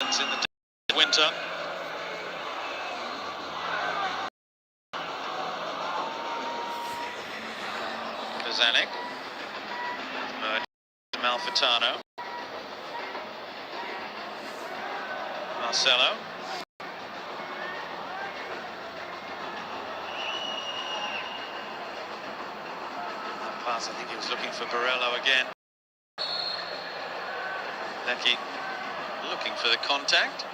in the winter. Kazanik. Malfitano. Marcelo. That pass, I think he was looking for Barello again. Lecky looking for the contact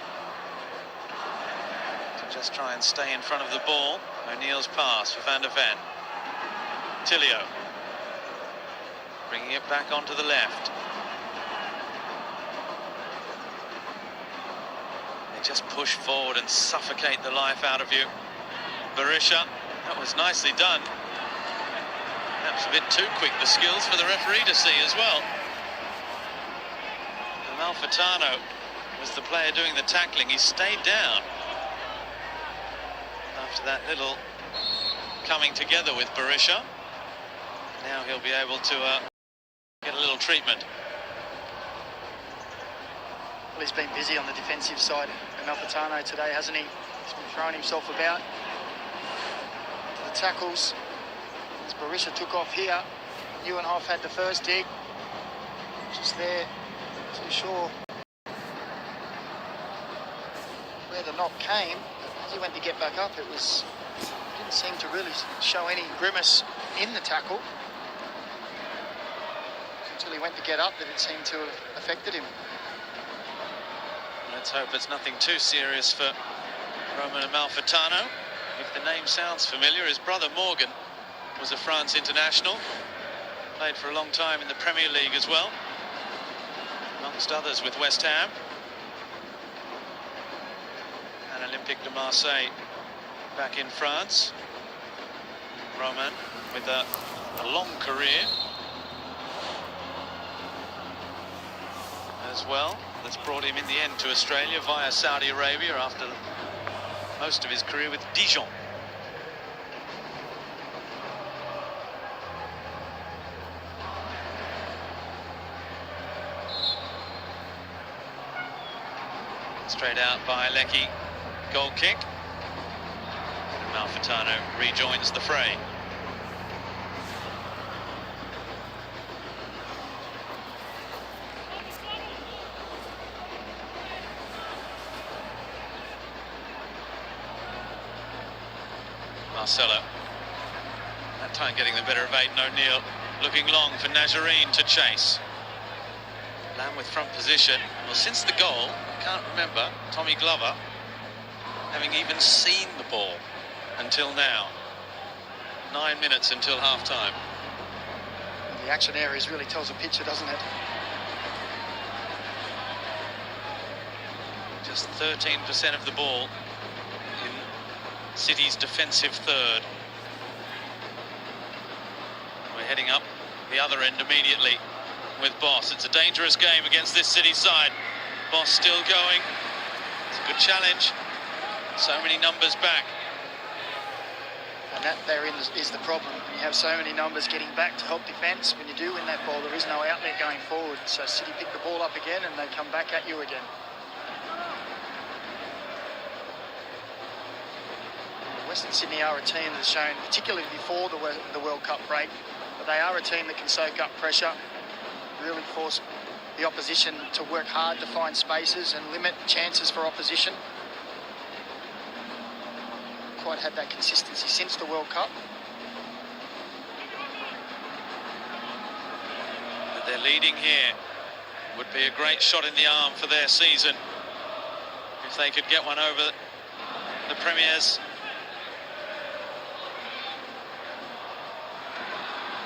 to just try and stay in front of the ball. O'Neill's pass for Van der Ven. Tilio bringing it back onto the left. They just push forward and suffocate the life out of you. Berisha, that was nicely done. Perhaps a bit too quick, the skills for the referee to see as well. Malfitano was the player doing the tackling. He stayed down after that little coming together with Berisha. Now he'll be able to get a little treatment. Well, he's been busy on the defensive side, Malfitano, today, hasn't he? He's been throwing himself about. To the tackles. As Berisha took off here, Nieuwenhof had the first dig. Just there. Too sure where the knock came. As he went to get back up, it didn't seem to really show any grimace in the tackle until he went to get up, that it seemed to have affected him. Let's hope it's nothing too serious for Roman Malfitano. If the name sounds familiar, his brother Morgan was a France international, played for a long time in the Premier League as well, amongst others with West Ham and Olympique de Marseille back in France. Roman with a long career as well. That's brought him in the end to Australia via Saudi Arabia after most of his career with Dijon. Straight out by Lecky, goal kick. And Malfitano rejoins the fray. Marcelo, that time getting the better of Aidan O'Neill, looking long for Najarine to chase. Lamb with front position. Well, since the goal, I can't remember Tommy Glover having even seen the ball until now. 9 minutes until half-time. The action areas really tells a picture, doesn't it? Just 13% of the ball in City's defensive third. We're heading up the other end immediately with Boss. It's a dangerous game against this City side. Boss still going. It's a good challenge. So many numbers back. And that therein is the problem. When you have so many numbers getting back to help defence, when you do win that ball, there is no outlet going forward. So City pick the ball up again and they come back at you again. Western Sydney are a team that's shown, particularly before the World Cup break, that they are a team that can soak up pressure, really force the opposition to work hard to find spaces and limit chances for opposition. Quite had that consistency since the World Cup. But they're leading here. Would be a great shot in the arm for their season if they could get one over the Premiers.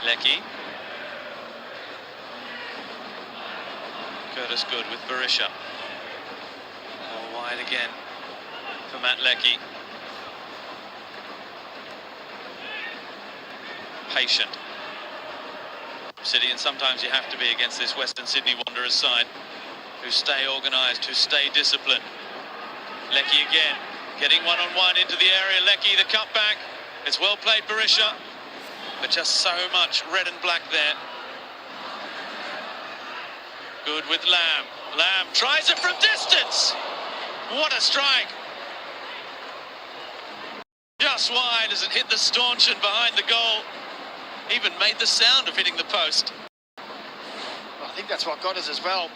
Lecky. Curtis Good with Berisha. More wide again for Matt Lecky. Patient. City, and sometimes you have to be against this Western Sydney Wanderers side, who stay organised, who stay disciplined. Lecky again, getting one-on-one into the area. Lecky, the cutback. It's well played, Berisha, but just so much red and black there. Good with Lamb. Lamb tries it from distance. What a strike. Just wide as it hit the stanchion behind the goal. Even made the sound of hitting the post. Well, I think that's what got us as well.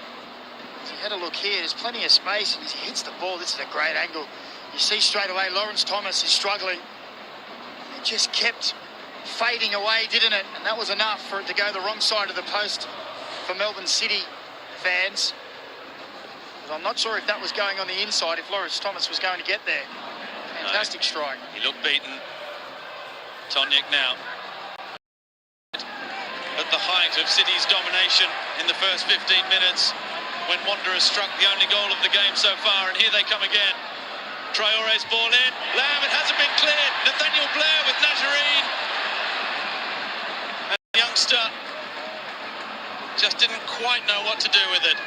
As he had a look here, there's plenty of space, and as he hits the ball, this is a great angle. You see straight away Lawrence Thomas is struggling. It just kept fading away, didn't it? And that was enough for it to go the wrong side of the post for Melbourne City fans. But I'm not sure if that was going on the inside, if Lawrence Thomas was going to get there. Fantastic strike. He looked beaten. Tonic now. At the height of City's domination in the first 15 minutes, when Wanderers struck the only goal of the game so far, and here they come again. Traore's ball in. Lamb, it hasn't been cleared. Nathaniel Blair with Najareen. And the youngster just didn't quite know what to do with it.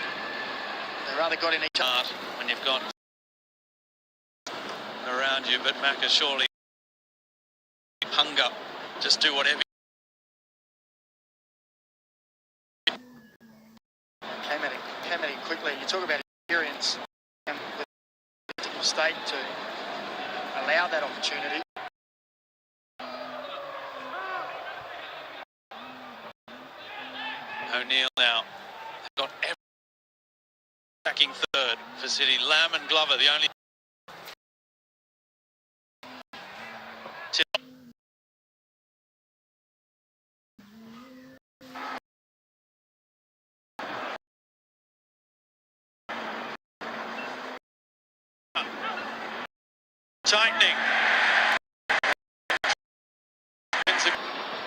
They rather got in each other when you've got around you, but Macca surely hunger. Just do whatever. Came at it quickly. You talk about experience and the state to allow that opportunity. O'Neill now got every attacking third for City. Lamb and Glover, the only. Tightening.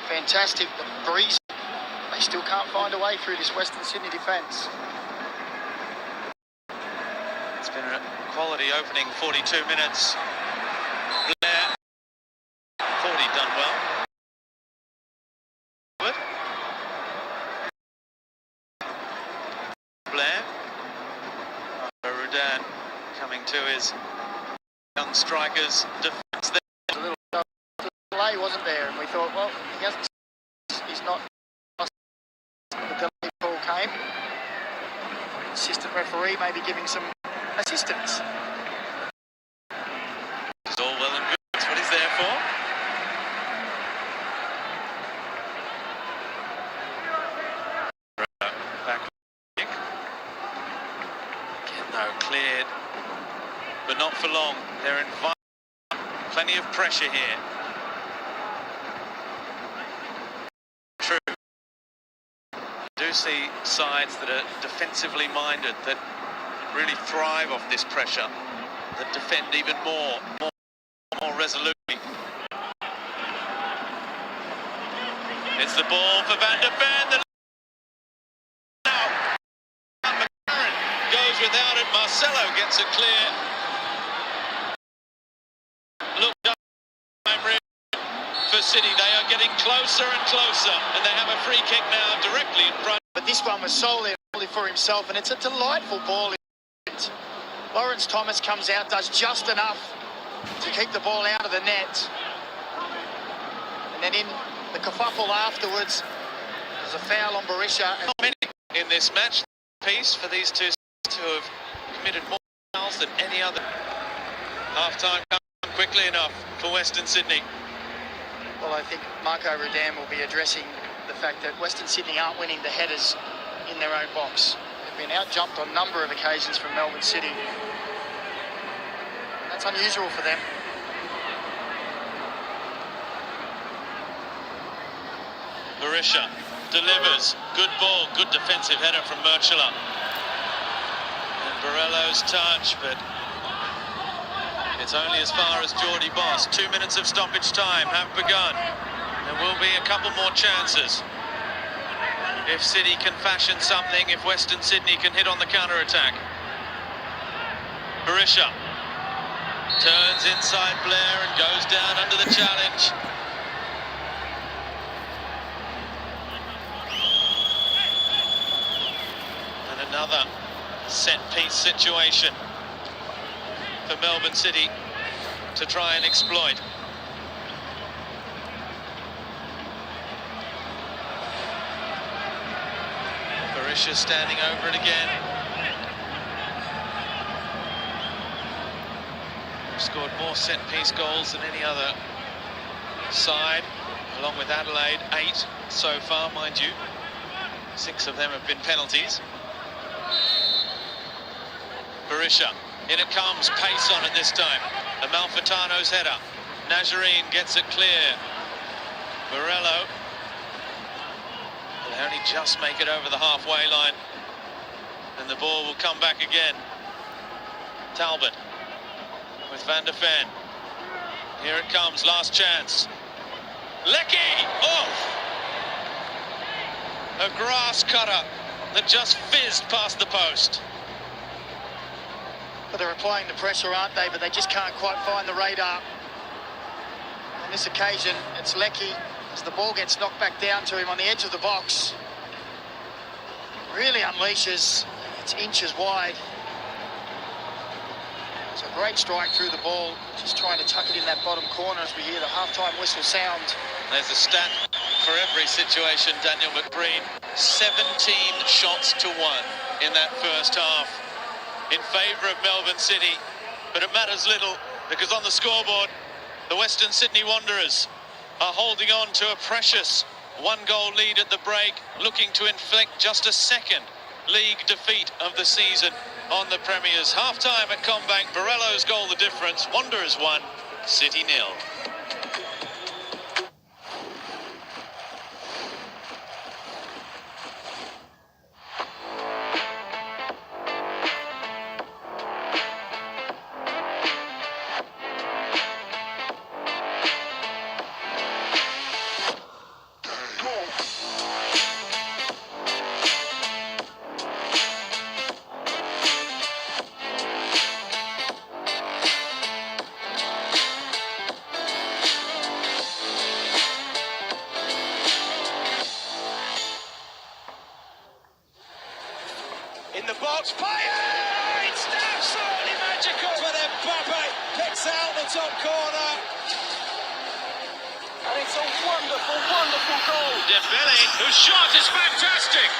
Fantastic, the breeze. They still can't find a way through this Western Sydney defence. It's been a quality opening 42 minutes. Blair, 40 done well. Good. Blair. Rudan coming to his young strikers' defence there. A little delay, wasn't there? And we thought, well, he hasn't. He's not. The delay call came. Assistant referee maybe giving some assistance. It's all well and good. That's what he's there for. Back kick. Again, though, cleared. But not for long. They're inviting plenty of pressure here. True. I do see sides that are defensively minded, that really thrive off this pressure, that defend even more resolutely. It's the ball for Van der Ven. Now, McLaren goes without it. Marcelo gets it clear. Look up for City. They are getting closer and closer, and they have a free kick now directly in front. But this one was solely for himself, and it's a delightful ball. Lawrence Thomas comes out, does just enough to keep the ball out of the net. And then in the kerfuffle afterwards, there's a foul on Berisha. In this match piece for these two who have committed more fouls than any other. Half-time come quickly enough for Western Sydney. Well, I think Marco Rudan will be addressing the fact that Western Sydney aren't winning the headers in their own box. They've been out-jumped on a number of occasions from Melbourne City. That's unusual for them. Berisha delivers. Good ball, good defensive header from Murchula. And Borello's touch, but it's only as far as Geordie Boss. 2 minutes of stoppage time have begun. There will be a couple more chances. If City can fashion something, if Western Sydney can hit on the counter-attack. Berisha turns inside Blair and goes down under the challenge. And another set-piece situation for Melbourne City to try and exploit. Berisha standing over it again. scored more set-piece goals than any other side, along with Adelaide, 8 so far, mind you. 6 of them have been penalties. Berisha, in it comes, pace on it this time. Amalfitano's header. Nazarene gets it clear. Morello will only just make it over the halfway line, and the ball will come back again. Talbot with Van der Ven. Here it comes, last chance. Lecky! Oh! A grass cutter that just fizzed past the post. But they're applying the pressure, aren't they? But they just can't quite find the radar. On this occasion, it's Lecky as the ball gets knocked back down to him on the edge of the box. Really unleashes. It's inches wide. It's a great strike through the ball. Just trying to tuck it in that bottom corner as we hear the halftime whistle sound. There's a stat for every situation, Daniel McBreen. 17 shots to 1 in that first half in favour of Melbourne City. But it matters little because on the scoreboard, the Western Sydney Wanderers are holding on to a precious 1-goal lead at the break, looking to inflict just a second league defeat of the season on the Premiers. Half-time at Combank, Borello's goal the difference. Wanderers 1, City 0. In the box, fire! It's absolutely magical! But then Mbappe picks out the top corner. And it's a wonderful, wonderful goal. Dembele, whose shot is fantastic.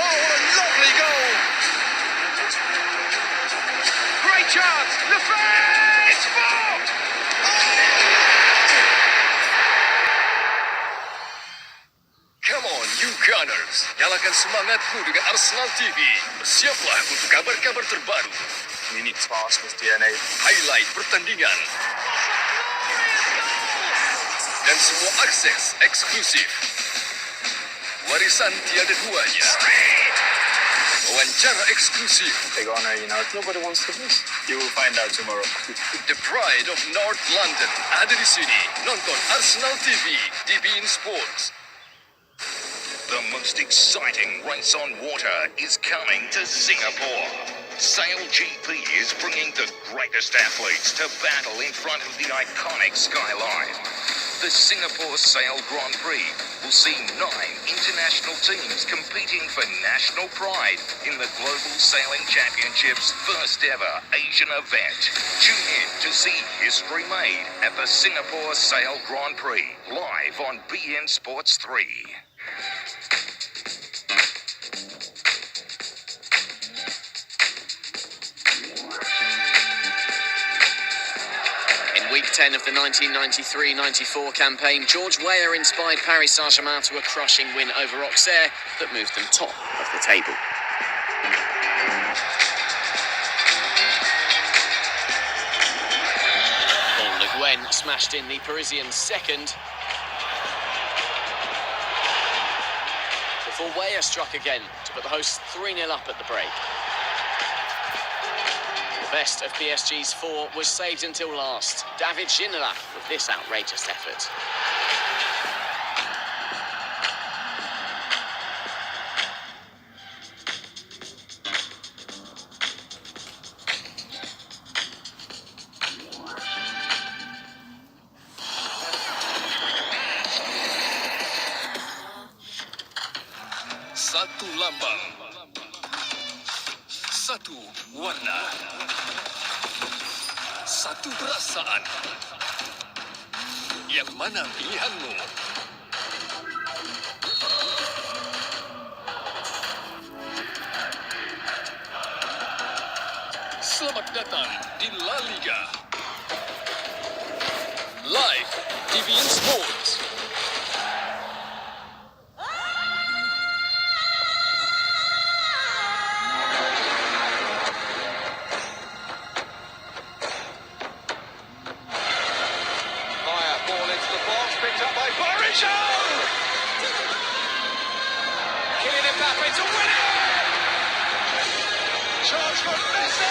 Oh, what a lovely goal! Great chance! Lefebvre! It's 4! Come on, you Gunners! Nyalakan semangatmu dengan Arsenal TV. Bersiaplah untuk kabar-kabar terbaru. We need to pass this DNA. Highlight pertandingan. Dan semua akses eksklusif. Warisan tiada duanya. Wawancara eksklusif. Big honor, you know. Nobody wants to miss. You will find out tomorrow. The Pride of North London ada di sini. Nonton Arsenal TV di beIN Sports. The most exciting race on water is coming to Singapore. Sail GP is bringing the greatest athletes to battle in front of the iconic skyline. The Singapore Sail Grand Prix will see 9 international teams competing for national pride in the Global Sailing Championships' first ever Asian event. Tune in to see history made at the Singapore Sail Grand Prix, live on beIN Sports 3. Week 10 of the 1993-94 campaign, George Weah inspired Paris Saint-Germain to a crushing win over Auxerre that moved them top of the table. Paul Le Guen smashed in the Parisians' second before Weah struck again to put the hosts 3-0 up at the break. The best of PSG's 4 was saved until last. David Ginola with this outrageous effort. Satu lambang, satu warna, satu perasaan. Yang mana pilihanmu? Selamat datang di La Liga. Live di beIN Sports. Fire, ball into the box, picked up by Barisha! Kylian Mbappe to win it! Chance for Messi!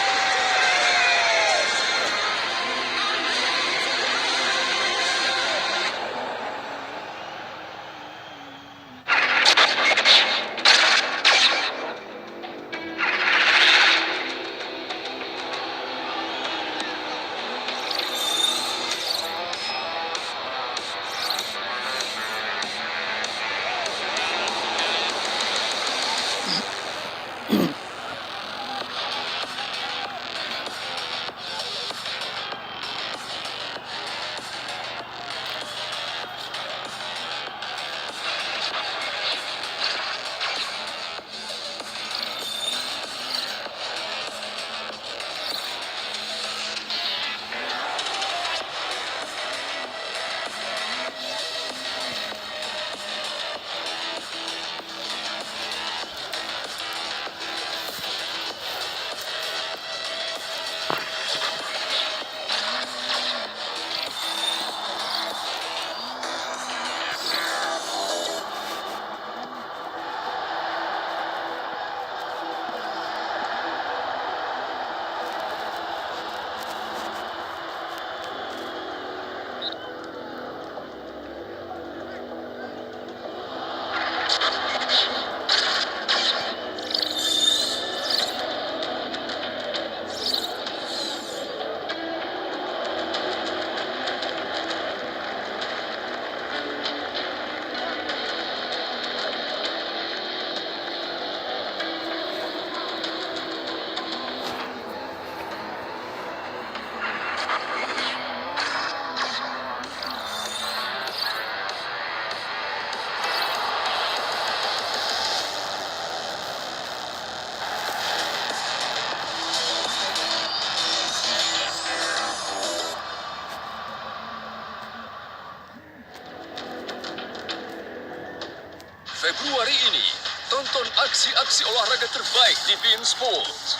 Februari ini, tonton aksi-aksi olahraga terbaik di beIN Sports.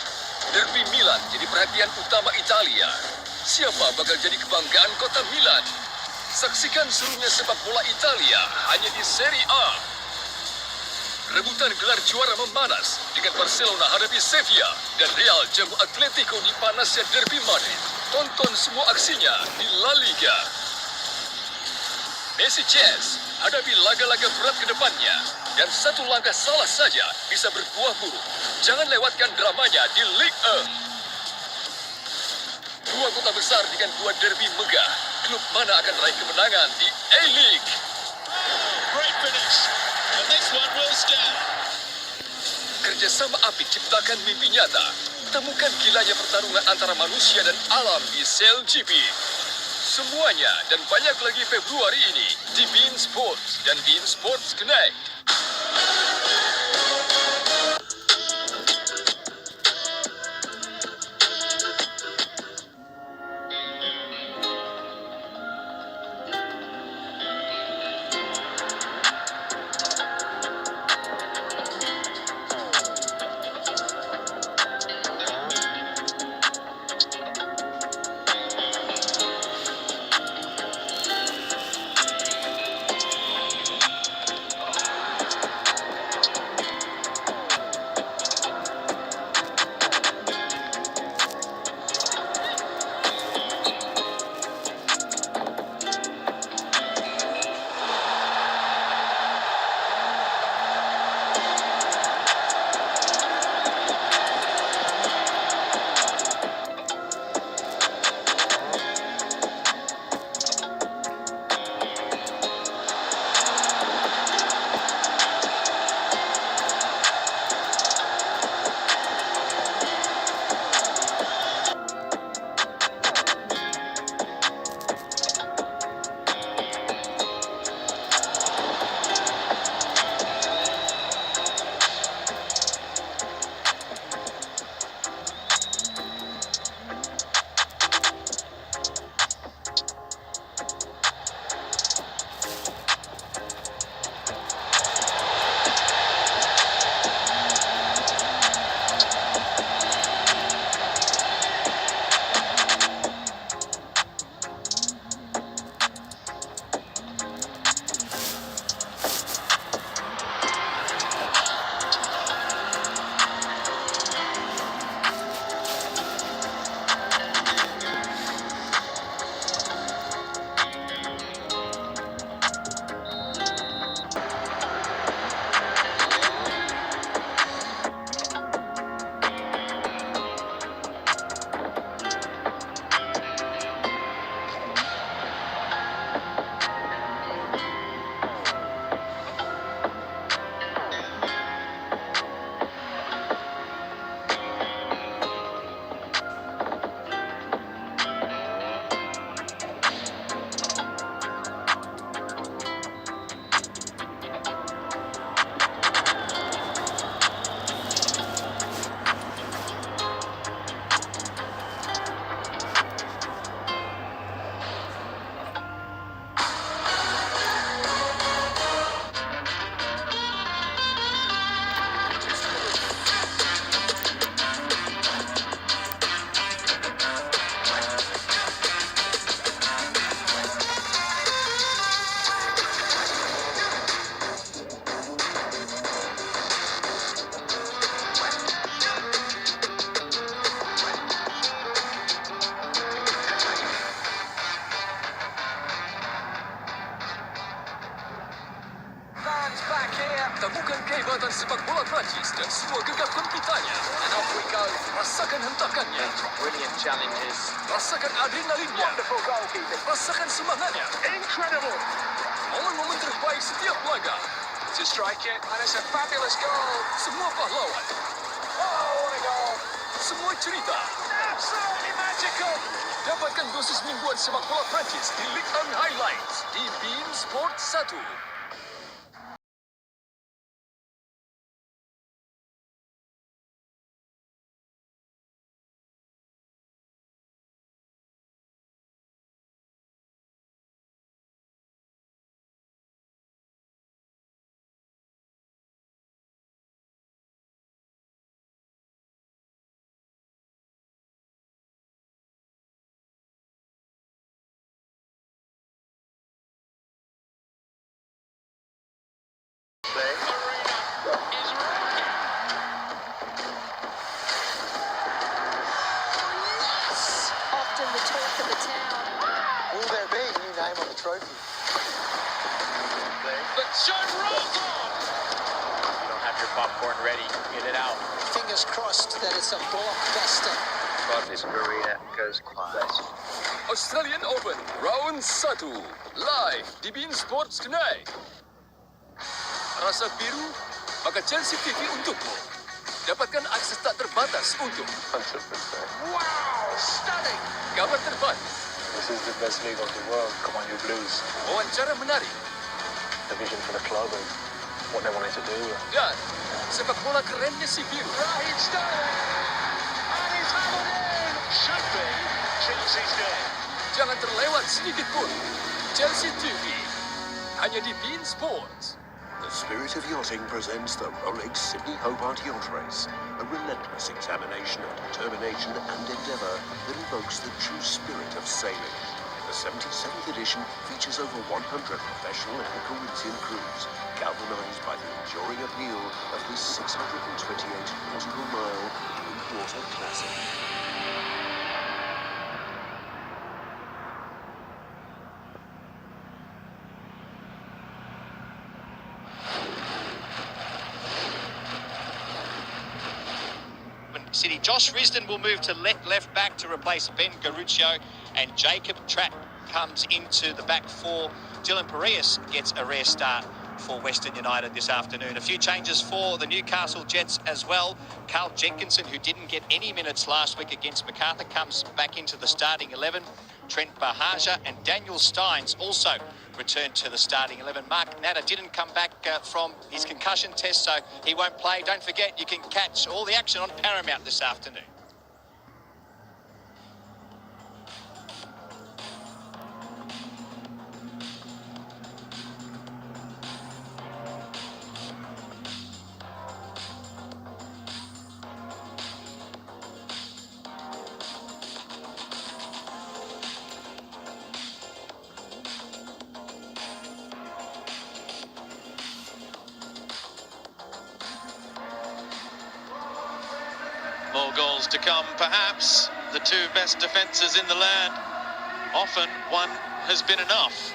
Derby Milan jadi perhatian utama Italia. Siapa bakal jadi kebanggaan kota Milan? Saksikan serunya sepak bola Italia hanya di Serie A. Rebutan gelar juara memanas dengan Barcelona hadapi Sevilla dan Real jamu Atletico di panasnya Derby Madrid. Tonton semua aksinya di La Liga. Messi Jazz hadapi laga-laga berat ke depannya, dan satu langkah salah saja bisa berbuah buruk. Jangan lewatkan dramanya di Ligue 1. Dua kota besar dengan dua derby megah. Klub mana akan raih kemenangan di A-League? Great finish, and this one will stand. Kerjasama apik ciptakan mimpi nyata. Temukan gilanya pertarungan antara manusia dan alam di Sel GP. Semuanya dan banyak lagi Februari ini di beIN Sports dan beIN Sports Connect. dan semua gegap gempitanya. And off we go. Rasakan hentakannya. Brilliant challenges. Rasakan adrenalinnya. Wonderful goalkeeping. Rasakan semangatnya. Incredible. Momen-momen terbaik setiap laga. To strike it, and it's a fabulous goal. Semua pahlawan. Oh, what a goal. Semua cerita. Absolutely magical. Dapatkan dosis mingguan sepak bola Prancis di League 1 Highlights di Bein Sport 1. Often the talk of the town. Will there be a new name on the trophy? But shown rolls on. You don't have your popcorn ready. Get it out. Fingers crossed that it's a blockbuster. This marina goes quiet. Australian Open Round 1 live di Bein Sports tonight. Rasa biru, maka Chelsea TV untukmu. Dapatkan akses tak terbatas untuk 100%. Wow, stunning. kabar terbaru, This is the best league of the world. Come on, you Blues. wawancara menarik, The vision for the club and what they wanted to do. dan sepak bola kerennya si biru. Raheem Sterling. And he's hammered in. Should be Chelsea's day. Jangan terlewat sedikit pun. Chelsea TV hanya di Bein Sports. The Spirit of Yachting presents the Rolex Sydney Hobart Yacht Race, a relentless examination of determination and endeavour that evokes the true spirit of sailing. The 77th edition features over 100 professional and Caribbean crews, galvanised by the enduring appeal of this 628 nautical mile blue water classic. City. Josh Risdon will move to left back to replace Ben Garuccio, and Jacob Trapp comes into the back four. Dylan Parias gets a rare start for Western United this afternoon. A few changes for the Newcastle Jets as well. Carl Jenkinson, who didn't get any minutes last week against MacArthur, comes back into the starting 11. Trent Bahaja and Daniel Steins also returned to the starting 11. Mark Natter didn't come back from his concussion test, so he won't play. Don't forget, you can catch all the action on Paramount this afternoon. More goals to come, perhaps. The two best defences in the land. Often one has been enough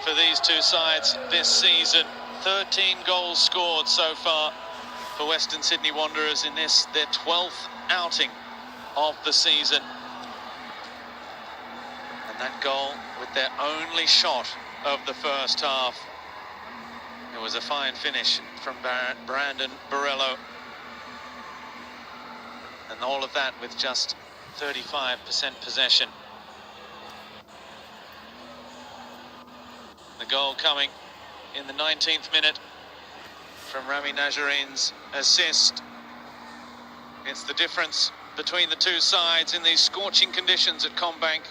for these two sides this season. 13 goals scored so far for Western Sydney Wanderers in this, their 12th outing of the season. And that goal with their only shot of the first half. It was a fine finish from Brandon Borello. And all of that with just 35% possession. The goal coming in the 19th minute from Rami Najarine's assist. It's the difference between the two sides in these scorching conditions at Combank.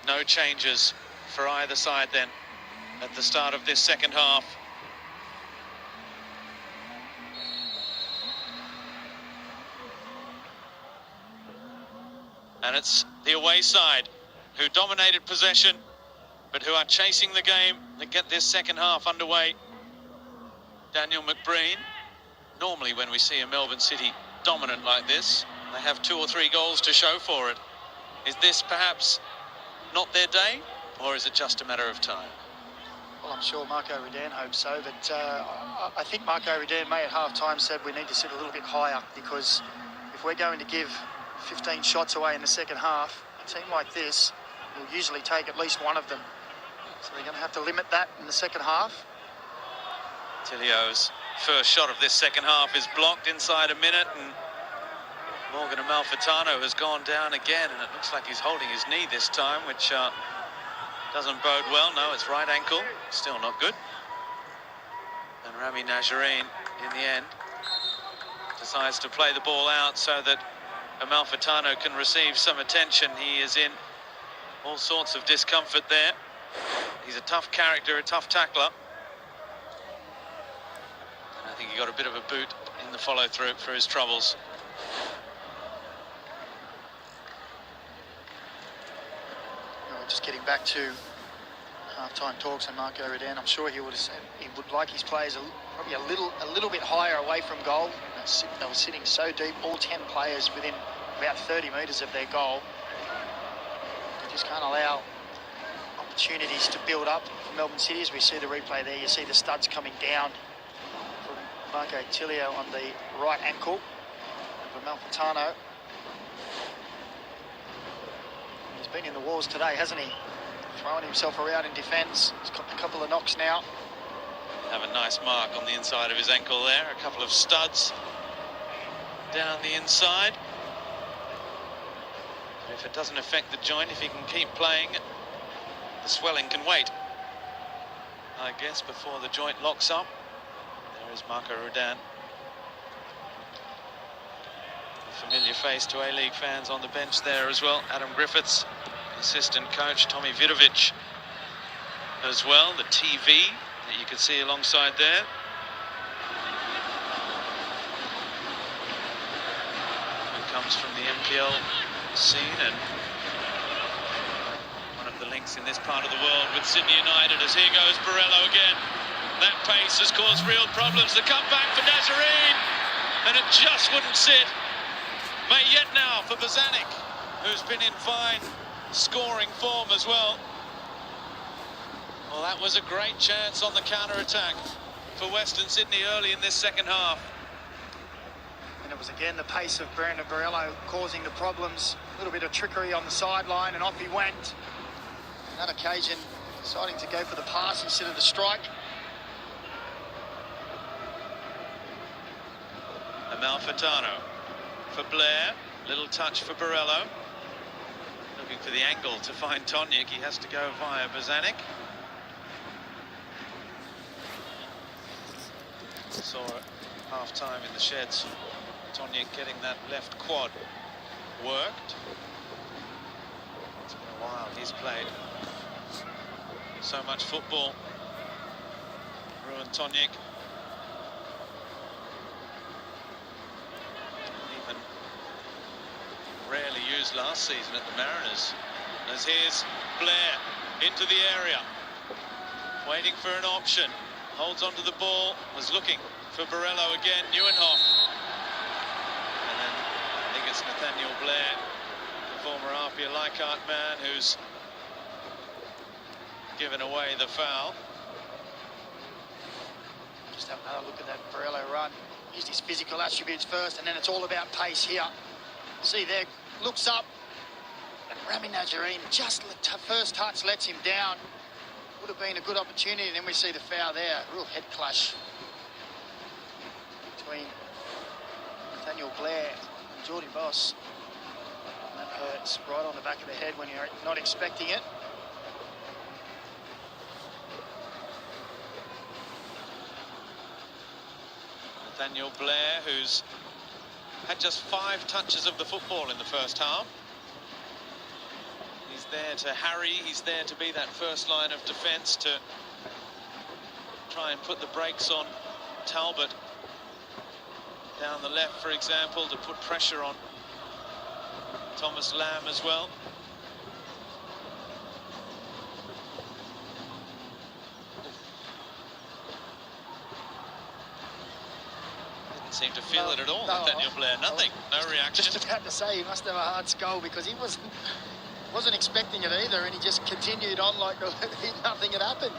No changes for either side then at the start of this second half. And it's the away side who dominated possession, but who are chasing the game that get this second half underway. Daniel McBreen. Normally when we see a Melbourne City dominant like this, They have 2 or 3 goals to show for it. Is this perhaps not their day, or is it just a matter of time? Well, I'm sure Marco Redan hopes so, but I think Marco Redan may at half-time said we need to sit a little bit higher, because if we're going to give 15 shots away in the second half, a team like this will usually take at least one of them. So they're going to have to limit that in the second half. Tilio's first shot of this second half is blocked inside a minute, and Morgan Amalfitano has gone down again, and it looks like he's holding his knee this time, which doesn't bode well. No, it's right ankle, still not good. And Rami Najareen, in the end, decides to play the ball out so that Amalfitano can receive some attention. He is in all sorts of discomfort there. He's a tough character, a tough tackler. And I think he got a bit of a boot in the follow-through for his troubles. Just getting back to half-time talks and Marco Redan, I'm sure he would have said he would like his players probably a little bit higher away from goal. They were sitting so deep, all 10 players within about 30 metres of their goal. They just can't allow opportunities to build up for Melbourne City. As we see the replay there, you see the studs coming down from Marco Tilio on the right ankle of Amalfitano. He's been in the wars today, hasn't he? Throwing himself around in defence. He's got a couple of knocks now. Have a nice mark on the inside of his ankle there. A couple of studs down the inside. But if it doesn't affect the joint, if he can keep playing, the swelling can wait, I guess, before the joint locks up. There is Marco Redan. A familiar face to A-League fans on the bench there as well. Adam Griffiths, assistant coach. Tommy Vidovic as well, the TV that you can see alongside there. It comes from the MPL scene and one of the links in this part of the world with Sydney United, as here goes Borrello again. That pace has caused real problems. The comeback for Nazarene, and it just wouldn't sit. May yet now for Bozanic, who's been in fine scoring form as well. Well, that was a great chance on the counter-attack for Western Sydney early in this second half. And it was again the pace of Brandon Borrello causing the problems. A little bit of trickery on the sideline, and off he went. On that occasion, deciding to go for the pass instead of the strike. Amalfitano for Blair, little touch for Borrello. Looking for the angle to find Tonic. He has to go via Bozanic. Saw at half-time in the sheds, Tonic getting that left quad worked. It's been a while he's played so much football. Ruined Tonic. Even rarely used last season at the Mariners. As here's Blair into the area, waiting for an option. Holds onto the ball, was looking for Borrello again, Nieuwenhof. And then I think it's Nathaniel Blair, the former Apia Leichhardt man, who's given away the foul. Just have another look at that Borrello run. Used his physical attributes first, and then it's all about pace here. See there, looks up, and Rami Najareen, just first touch lets him down. Would have been a good opportunity, and then we see the foul there. Real head clash between Nathaniel Blair and Jordy Boss. And that hurts right on the back of the head when you're not expecting it. Nathaniel Blair, who's had just 5 touches of the football in the first half. He's there to harry, he's there to be that first line of defence, to try and put the brakes on Talbot down the left, for example, to put pressure on Thomas Lamb as well. Didn't seem to feel it at all, no, Nathaniel Blair. Nothing, no reaction. Just about to say, he must have a hard skull because he wasn't expecting it either, and he just continued on like nothing had happened.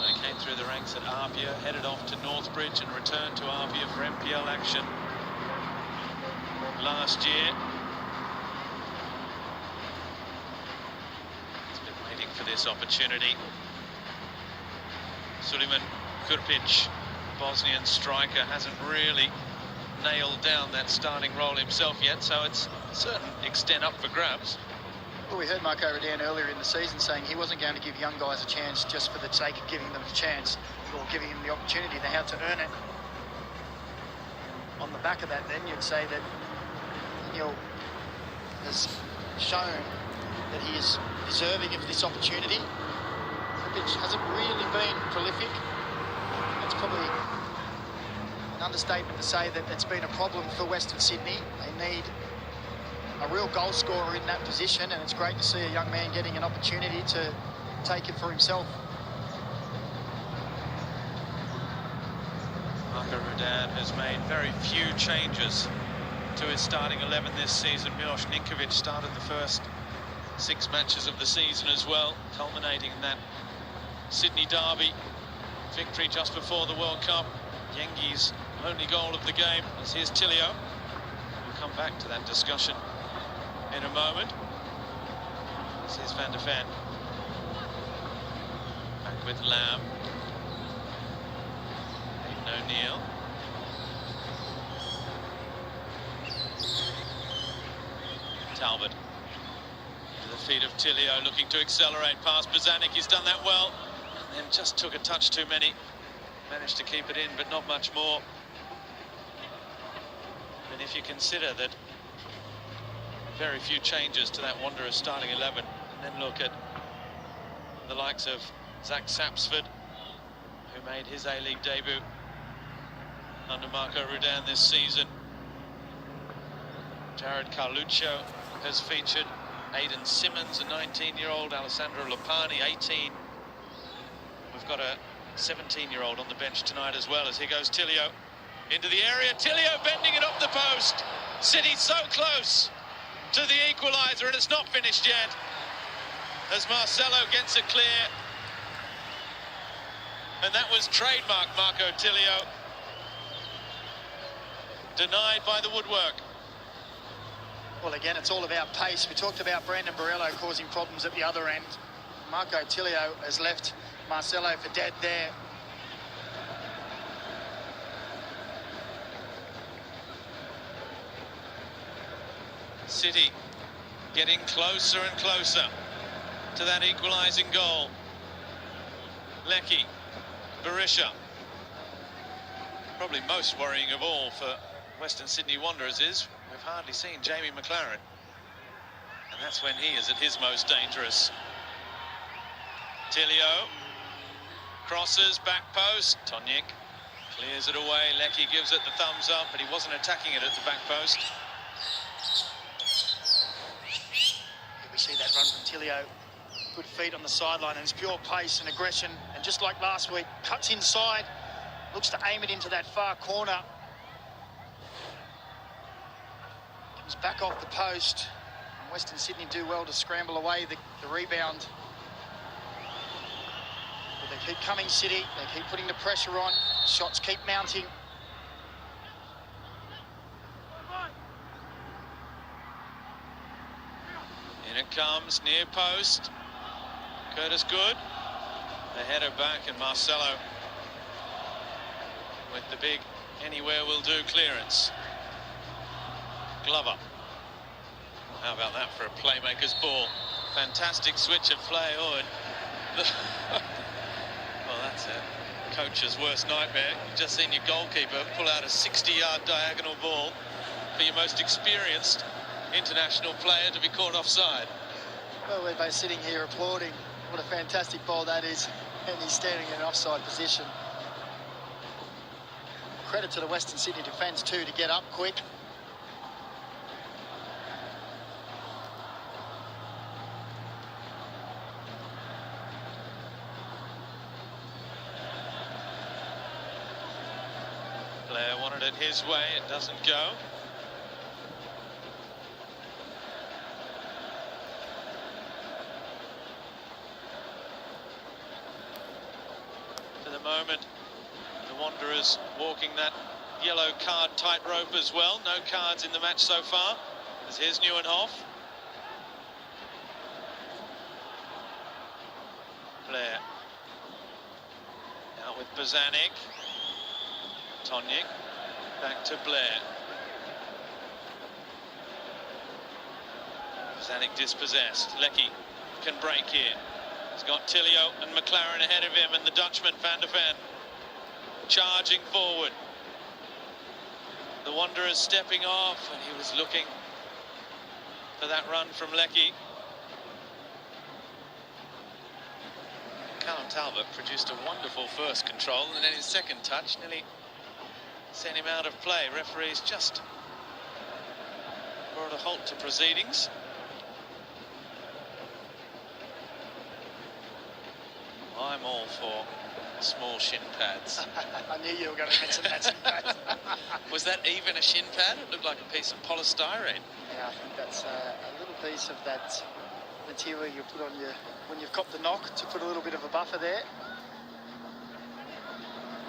They came through the ranks at Apia, headed off to Northbridge and returned to Apia for MPL action last year. He's been waiting for this opportunity. Suleiman Kurpic, Bosnian striker, hasn't really nailed down that starting role himself yet, so it's a certain extent up for grabs. Well, we heard Marco Rodan earlier in the season saying he wasn't going to give young guys a chance just for the sake of giving them a chance or giving them the opportunity. They had to earn it. On the back of that, then, you'd say that Neil has shown that he is deserving of this opportunity. Kurpic hasn't really been prolific. It's probably an understatement to say that it's been a problem for Western Sydney. They need a real goal scorer in that position, and it's great to see a young man getting an opportunity to take it for himself. Marco Rudan has made very few changes to his starting 11 this season. Milos Ninkovic started the first 6 matches of the season as well, culminating in that Sydney derby victory just before the World Cup. Yengi's only goal of the game. As here's Tilio. We'll come back to that discussion in a moment. This is Van der Ven. Back with Lamb. Aiden O'Neill. Talbot. To the feet of Tilio, looking to accelerate past Bozanic. He's done that well. And then just took a touch too many. Managed to keep it in, but not much more. And if you consider that very few changes to that Wanderers starting 11, and then look at the likes of Zach Sapsford, who made his A-League debut under Marco Rudan this season. Jared Carluccio has featured. Aidan Simmons, a 19-year-old. Alessandro Lopani, 18. We've got a 17-year-old on the bench tonight as well, as here goes Tilio into the area. Tilio bending it off the post. City so close to the equaliser, and it's not finished yet as Marcelo gets it clear. And that was trademark Marco Tilio. Denied by the woodwork. Well, again, it's all about pace. We talked about Brandon Borello causing problems at the other end. Marco Tilio has left Marcelo for dead there. City getting closer and closer to that equalising goal. Leckie, Berisha. Probably most worrying of all for Western Sydney Wanderers is we've hardly seen Jamie McLaren. And that's when he is at his most dangerous. Tilio crosses, back post. Tonyik clears it away. Leckie gives it the thumbs up, but he wasn't attacking it at the back post. We see that run from Tilio. Good feet on the sideline, and it's pure pace and aggression. And just like last week, cuts inside, looks to aim it into that far corner. Comes back off the post. And Western Sydney do well to scramble away the rebound. But they keep coming, City. They keep putting the pressure on. Shots keep mounting. In it comes, near post. Curtis Good. The header back, and Marcelo with the big anywhere will do clearance. Glover. How about that for a playmaker's ball? Fantastic switch of play. Oh, well, that's a coach's worst nightmare. You've just seen your goalkeeper pull out a 60-yard diagonal ball for your most experienced international player to be caught offside. Well, we're both sitting here applauding. What a fantastic ball that is. And he's standing in an offside position. Credit to the Western Sydney defence too to get up quick. wanted it his way, it doesn't go. For the moment, the Wanderers walking that yellow card tightrope as well. No cards in the match so far. As here's Nieuwenhof. Blair. Out with Bozanic. Tonjik. Back to Blair. Bozanic dispossessed. Lecky can break here. He's got Tilio and McLaren ahead of him, and the Dutchman, Van der Ven, charging forward. The Wanderers stepping off, and he was looking for that run from Lecky. Callum Talbot produced a wonderful first control, and then his second touch nearly sent him out of play. Referees just brought a halt to proceedings. I'm all for small shin pads. I knew you were going to mention that. Was that even a shin pad? It looked like a piece of polystyrene. Yeah, I think that's a little piece of that material you put on your when you've copped the knock, to put a little bit of a buffer there.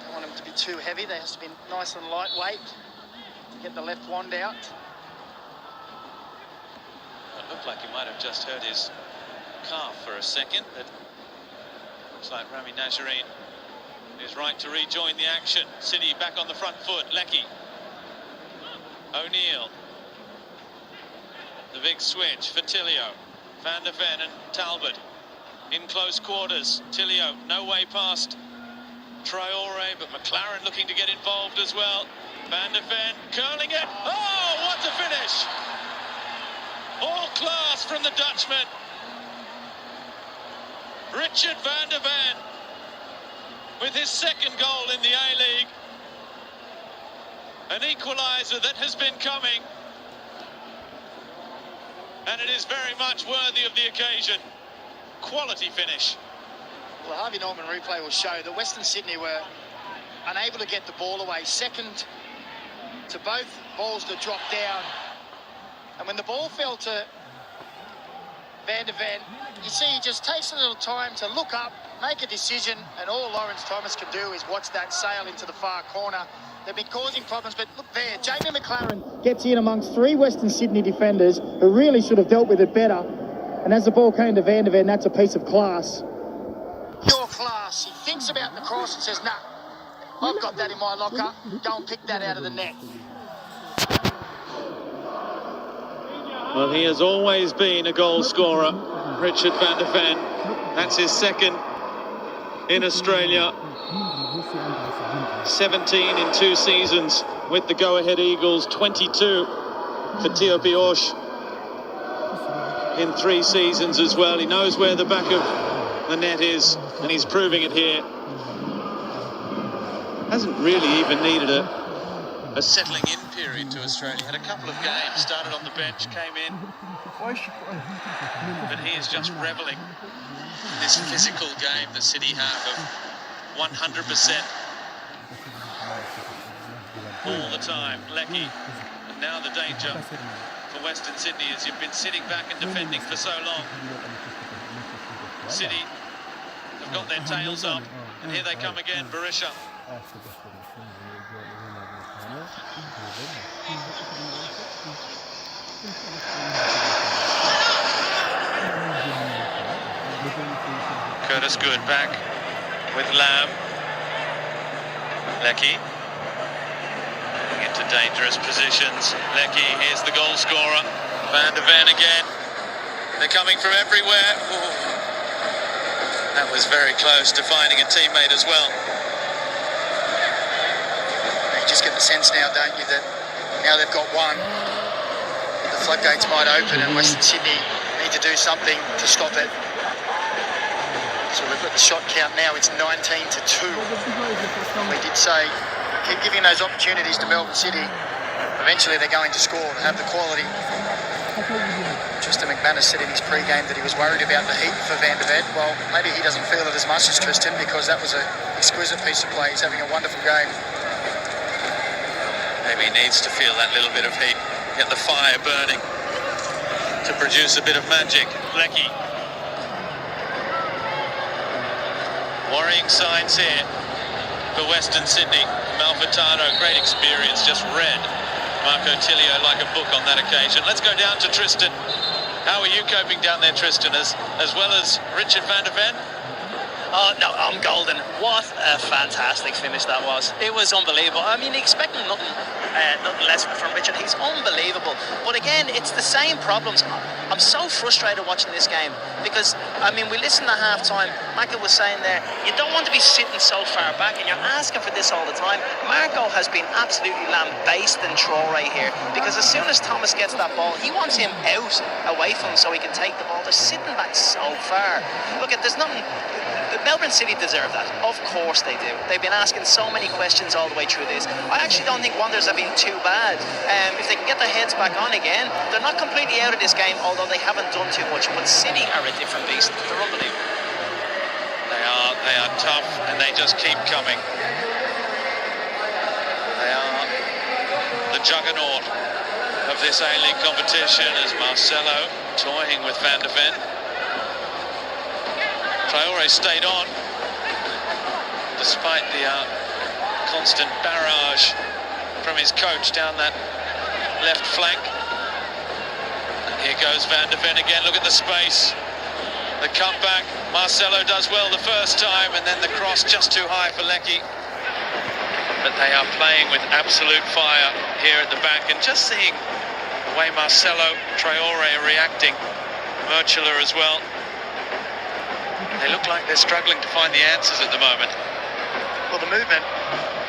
Don't want them to be too heavy. They have to be nice and lightweight to get the left wand out. It looked like he might have just hurt his calf for a second, but looks like Rami Najarine is right to rejoin the action. City back on the front foot. Lecky. O'Neill. The big switch for Tilio. Van der Ven and Talbot in close quarters. Tilio, no way past Traore, but McLaren looking to get involved as well. Van der Ven curling it. Oh, what a finish! All class from the Dutchman. Richard Van der Ven with his second goal in the A-League. An equaliser that has been coming, and it is very much worthy of the occasion. Quality finish. Well, the Harvey Norman replay will show that Western Sydney were unable to get the ball away. Second to both balls that dropped down. And when the ball fell to Van der Ven, you see he just takes a little time to look up, make a decision, and all Lawrence Thomas can do is watch that sail into the far corner. They've been causing problems, but look there, Jamie McLaren gets in amongst three Western Sydney defenders who really should have dealt with it better. And as the ball came to Van der Ven, that's a piece of class. Pure class. He thinks about the cross and says, nah, I've got that in my locker. Go and pick that out of the net. Well, he has always been a goal scorer, Richard Van der Ven. That's his second in Australia. 17 in 2 seasons with the go-ahead Eagles, 22 for Teo Pioche in 3 seasons as well. He knows where the back of the net is, and he's proving it here. Hasn't really even needed a settling in period to Australia. Had a couple of games, started on the bench, came in, but he is just reveling in this physical game that City have of 100% all the time. Lecky, and now the danger for Western Sydney is you've been sitting back and defending for so long. City have got their tails up, and here they come again. Berisha. Curtis Good back with Lamb. Lecky into dangerous positions. Lecky, here's the goal scorer. Van der Ven again. They're coming from everywhere. Ooh. That was very close to finding a teammate as well. You just get the sense now, don't you, that now they've got one, the floodgates might open and Western Sydney need to do something to stop it. So we've got the shot count now, it's 19-2. We did say, keep giving those opportunities to Melbourne City. Eventually they're going to score, to have the quality. Tristan McManus said in his pre-game that he was worried about the heat for Van der Ven. Well, maybe he doesn't feel it as much as Tristan, because that was an exquisite piece of play. He's having a wonderful game. He needs to feel that little bit of heat, get the fire burning to produce a bit of magic. Lecky. Worrying signs here for Western Sydney. Malfitano, great experience, just read Marco Tilio like a book on that occasion. Let's go down to Tristan. How are you coping down there, Tristan, as well as Richard van der Ven? Oh, no, I'm golden. What a fantastic finish that was. It was unbelievable. I mean, expecting nothing less from Richard. He's unbelievable. But again, it's the same problems. I'm so frustrated watching this game because, I mean, we listened at half-time. Michael was saying there, you don't want to be sitting so far back and you're asking for this all the time. Marco has been absolutely lambasting Traore here because as soon as Thomas gets that ball, he wants him out away from him so he can take the ball. They're sitting back so far. Look, there's nothing... Melbourne City deserve that. Of course they do. They've been asking so many questions all the way through this. I actually don't think Wanderers have been too bad. If they can get their heads back on again, they're not completely out of this game, although they haven't done too much. But City are a different beast. They're unbelievable. They are tough and they just keep coming. They are the juggernaut of this A-League competition as Marcelo toying with Van der Ven. Traore stayed on, despite the constant barrage from his coach down that left flank. And here goes Van der Ven again, look at the space. The cutback, Marcelo does well the first time, and then the cross just too high for Lecky. But they are playing with absolute fire here at the back, and just seeing the way Marcelo, Traore are reacting, Murchula as well. They look like they're struggling to find the answers at the moment. Well, the movement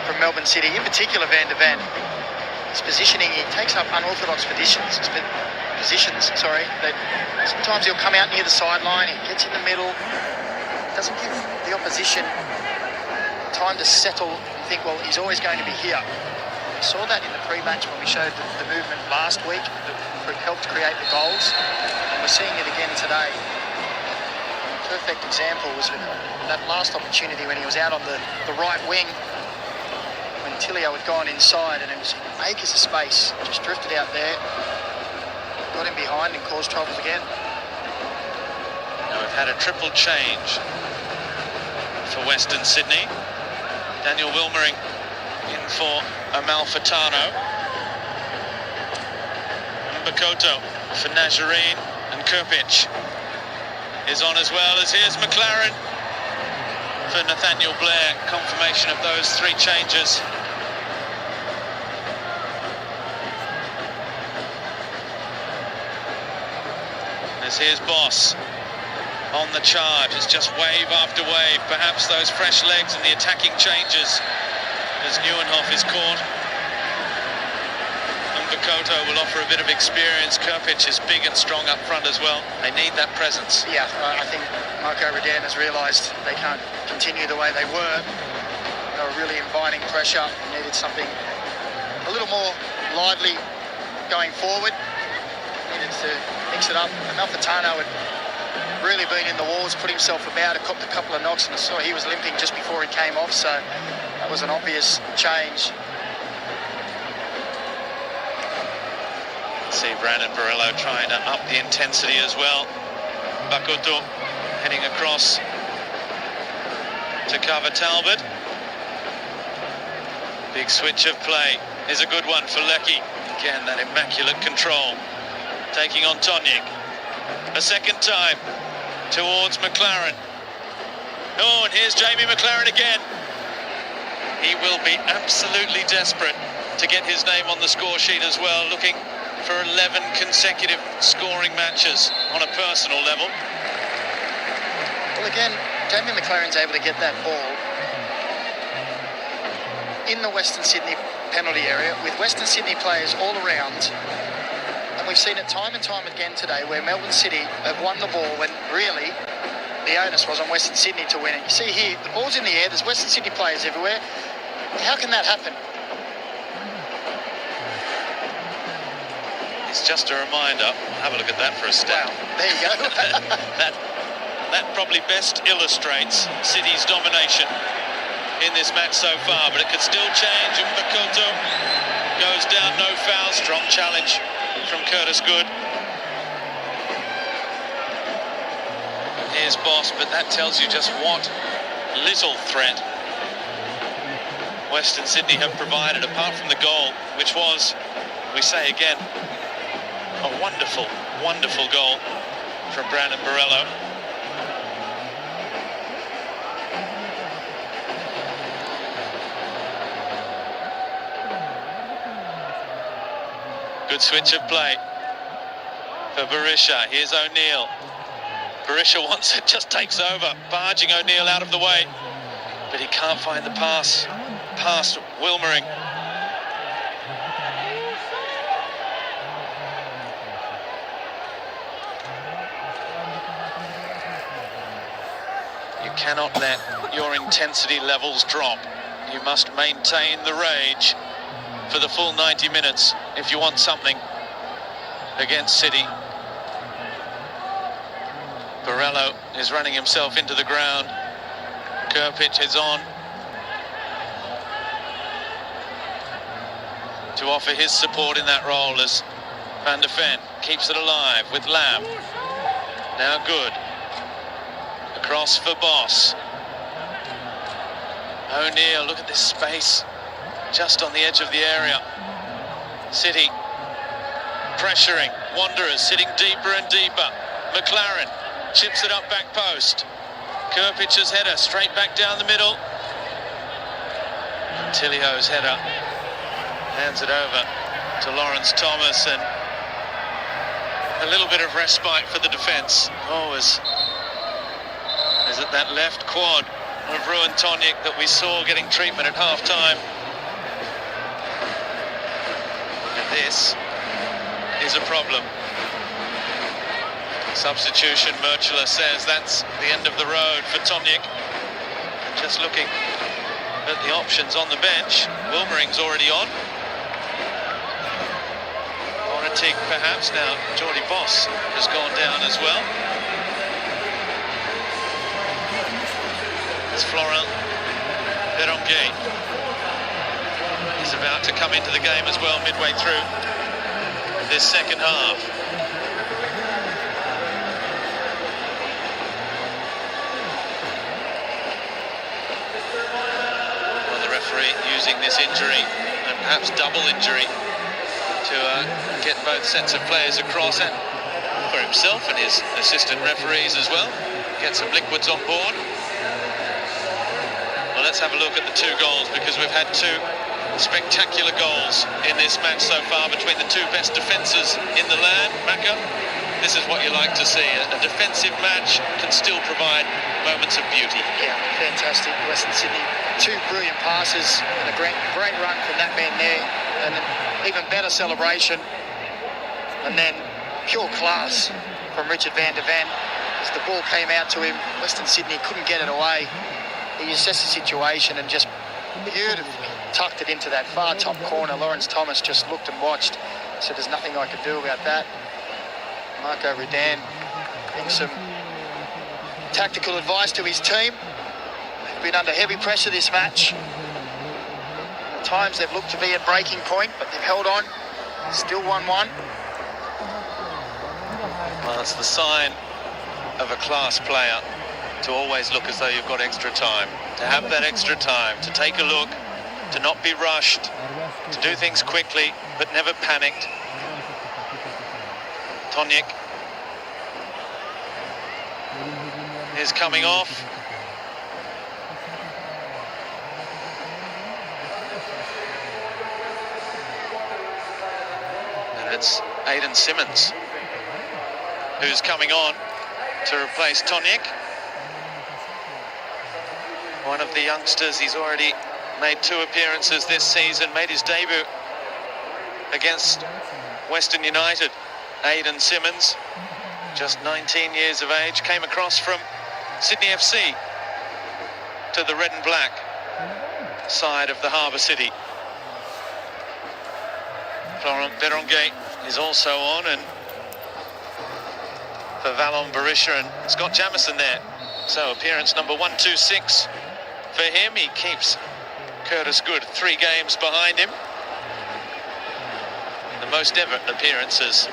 from Melbourne City, in particular Van der Ven, his positioning, he takes up unorthodox positions. That sometimes he'll come out near the sideline, he gets in the middle, doesn't give the opposition time to settle and think, well, he's always going to be here. We saw that in the pre-match when we showed the movement last week that helped create the goals, and we're seeing it again today. Perfect example was that last opportunity when he was out on the right wing when Tilio had gone inside, and it was acres of space, just drifted out there, got him behind and caused troubles again. Now we've had a triple change for Western Sydney. Daniel Wilmering in for Amalfitano. Mbakoto for Najarine, and Krpic is on as well, as here's McLaren for Nathaniel Blair. Confirmation of those three changes. As here's Boss on the charge. It's just wave after wave. Perhaps those fresh legs and the attacking changes as Nieuwenhof is caught. Mbakoto will offer a bit of experience. Krpic is big and strong up front as well. They need that presence. Yeah, I think Marco Redan has realised they can't continue the way they were. They were really inviting pressure. Needed something a little more lively going forward. Needed to mix it up. Amalfitano had really been in the walls, put himself about, copped a couple of knocks, and I saw he was limping just before he came off, so that was an obvious change. See Brandon Barello trying to up the intensity as well. Bakoto heading across to cover Talbot. Big switch of play is a good one for Lecky. Again, that immaculate control. Taking on Tonyik. A second time towards McLaren. Oh, and here's Jamie McLaren again. He will be absolutely desperate to get his name on the score sheet as well, looking for 11 consecutive scoring matches on a personal level. Well, again, Jamie McLaren's able to get that ball in the Western Sydney penalty area with Western Sydney players all around. And we've seen it time and time again today where Melbourne City have won the ball when really the onus was on Western Sydney to win it. You see here, the ball's in the air, there's Western Sydney players everywhere. How can that happen? It's just a reminder. Have a look at that for a step. Wow, there you go. that probably best illustrates City's domination in this match so far, but it could still change. And Makoto goes down, no foul. Strong challenge from Curtis Good. Here's Boss, but that tells you just what little threat Western Sydney have provided, apart from the goal, which was, we say again, a wonderful, wonderful goal from Brandon Borello. Good switch of play for Berisha. Here's O'Neill. Berisha wants it, just takes over, barging O'Neill out of the way, but he can't find the pass past Wilmering. You cannot let your intensity levels drop. You must maintain the rage for the full 90 minutes if you want something against City. Borello is running himself into the ground. Kerpich is on to offer his support in that role as Van der Ven keeps it alive with Lamb. Now Good. Across for Boss. O'Neill, look at this space just on the edge of the area. City pressuring. Wanderers sitting deeper and deeper. McLaren chips it up back post. Kerpich's header straight back down the middle. Tilio's header hands it over to Lawrence Thomas, and a little bit of respite for the defence. Oh, is it that left quad of Ruan Tonic that we saw getting treatment at half-time? And this is a problem. Substitution, Murchula says that's the end of the road for Tonic. And just looking at the options on the bench, Wilmering's already on. Bonatic perhaps, now Geordie Boss has gone down as well. It's Florent Berenguer. He's about to come into the game as well midway through this second half. Well, the referee using this injury, and perhaps double injury, to get both sets of players across, and for himself and his assistant referees as well. Get some liquids on board. Well, let's have a look at the two goals, because we've had two spectacular goals in this match so far between the two best defences in the land. Macca, this is what you like to see. A defensive match can still provide moments of beauty. Yeah, fantastic. Western Sydney, two brilliant passes and a great run from that man there, and an even better celebration, and then pure class from Richard Van der Ven. As the ball came out to him, Western Sydney couldn't get it away. He assessed the situation and just beautifully tucked it into that far top corner. Lawrence Thomas just looked and watched, said there's nothing I could do about that. Marco Rudan giving some tactical advice to his team. They've been under heavy pressure this match. At times they've looked to be at breaking point, but they've held on. Still 1-1. Well, it's the sign of a class player to always look as though you've got extra time, to have that extra time, to take a look, to not be rushed, to do things quickly, but never panicked. Tonic is coming off. And it's Aidan Simmons who's coming on to replace Tonic. One of the youngsters, he's already made 2 appearances this season, made his debut against Western United. Aidan Simmons, just 19 years of age, came across from Sydney FC to the red and black side of the Harbour City. Florent Berenguer is also on, and for Valon Berisha and Scott Jamieson there. So appearance number 126 for him. He keeps Curtis Good 3 games behind him. most ever appearances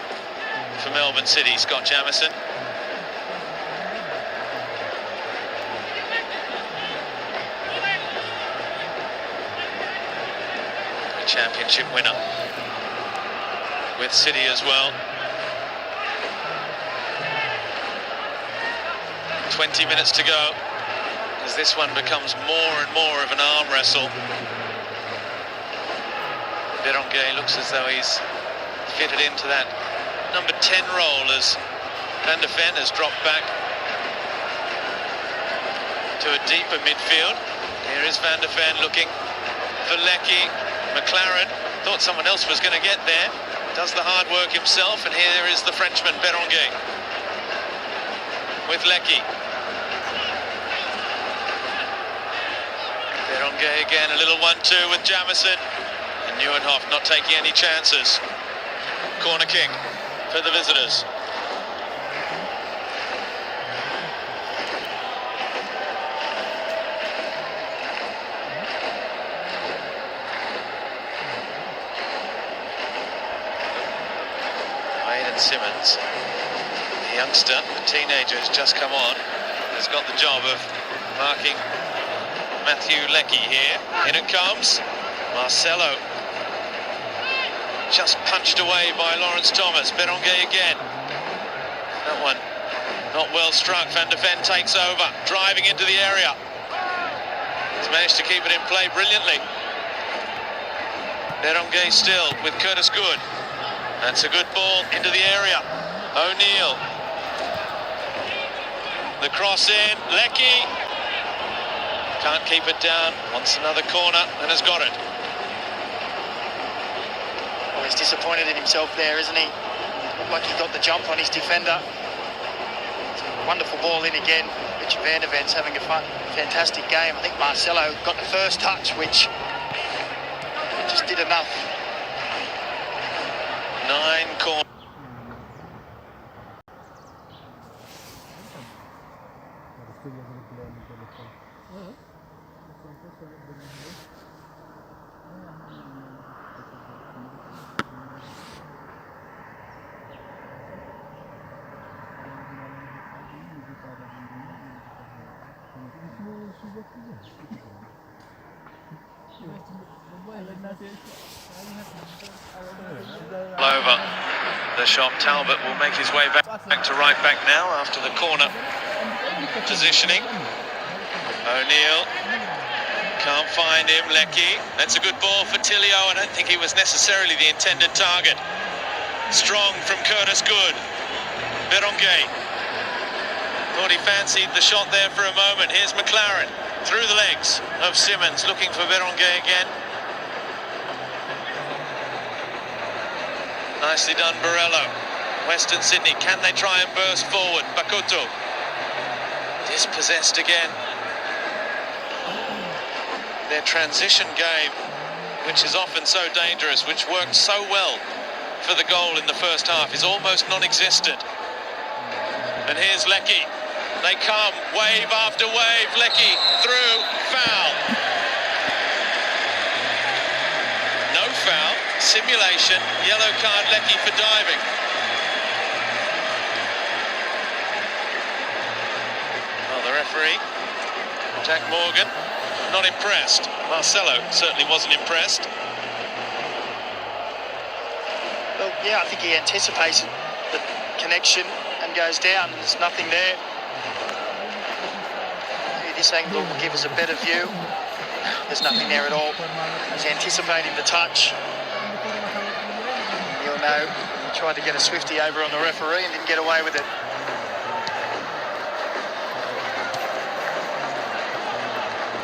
for Melbourne City, Scott Jamieson. A championship winner with City as well. 20 minutes to go as this one becomes more and more of an arm wrestle. Berenguer looks as though he's fitted into that number 10 role as Van der Ven has dropped back to a deeper midfield. Here is Van der Ven looking for Leckie. McLaren thought someone else was going to get there. Does the hard work himself, and here is the Frenchman Berenguer with Leckie. Berenguer again, a little 1-2 with Jamieson, and Nieuwenhof not taking any chances. Corner kick for the visitors. Simmons, the youngster, the teenager who's just come on, has got the job of marking Matthew Leckie here. In it comes Marcelo, just punched away by Lawrence Thomas. Berenguer again, that one not well struck. Van der Ven takes over, driving into the area. He's managed to keep it in play brilliantly. Berenguer still with Curtis Good. That's a good ball into the area. O'Neill. The cross in. Leckie. Can't keep it down. Wants another corner and has got it. Well, he's disappointed in himself there, isn't he? Looked like he got the jump on his defender. Wonderful ball in again. Richard Van der Ven's having a fantastic game. I think Marcelo got the first touch, which just did enough. 9 corners. Over the shot. Talbot will make his way back to right back now after the corner positioning. O'Neill can't find him. Leckie. That's a good ball for Tilio. I don't think he was necessarily the intended target. Strong from Curtis Good. Berenguer thought he fancied the shot there for a moment. Here's McLaren through the legs of Simmons, looking for Berenguer again. Nicely done, Borello. Western Sydney, can they try and burst forward? Bakuto. Dispossessed again. Their transition game, which is often so dangerous, which worked so well for the goal in the first half, is almost non-existent. And here's Leckie. They come, wave after wave. Leckie through, foul. No foul, simulation, yellow card Leckie for diving. Well, the referee, Jack Morgan, not impressed. Marcelo certainly wasn't impressed. Well, yeah, I think he anticipates the connection and goes down. There's nothing there. This angle will give us a better view. There's nothing there at all. He's anticipating the touch. You'll know he tried to get a swifty over on the referee and didn't get away with it.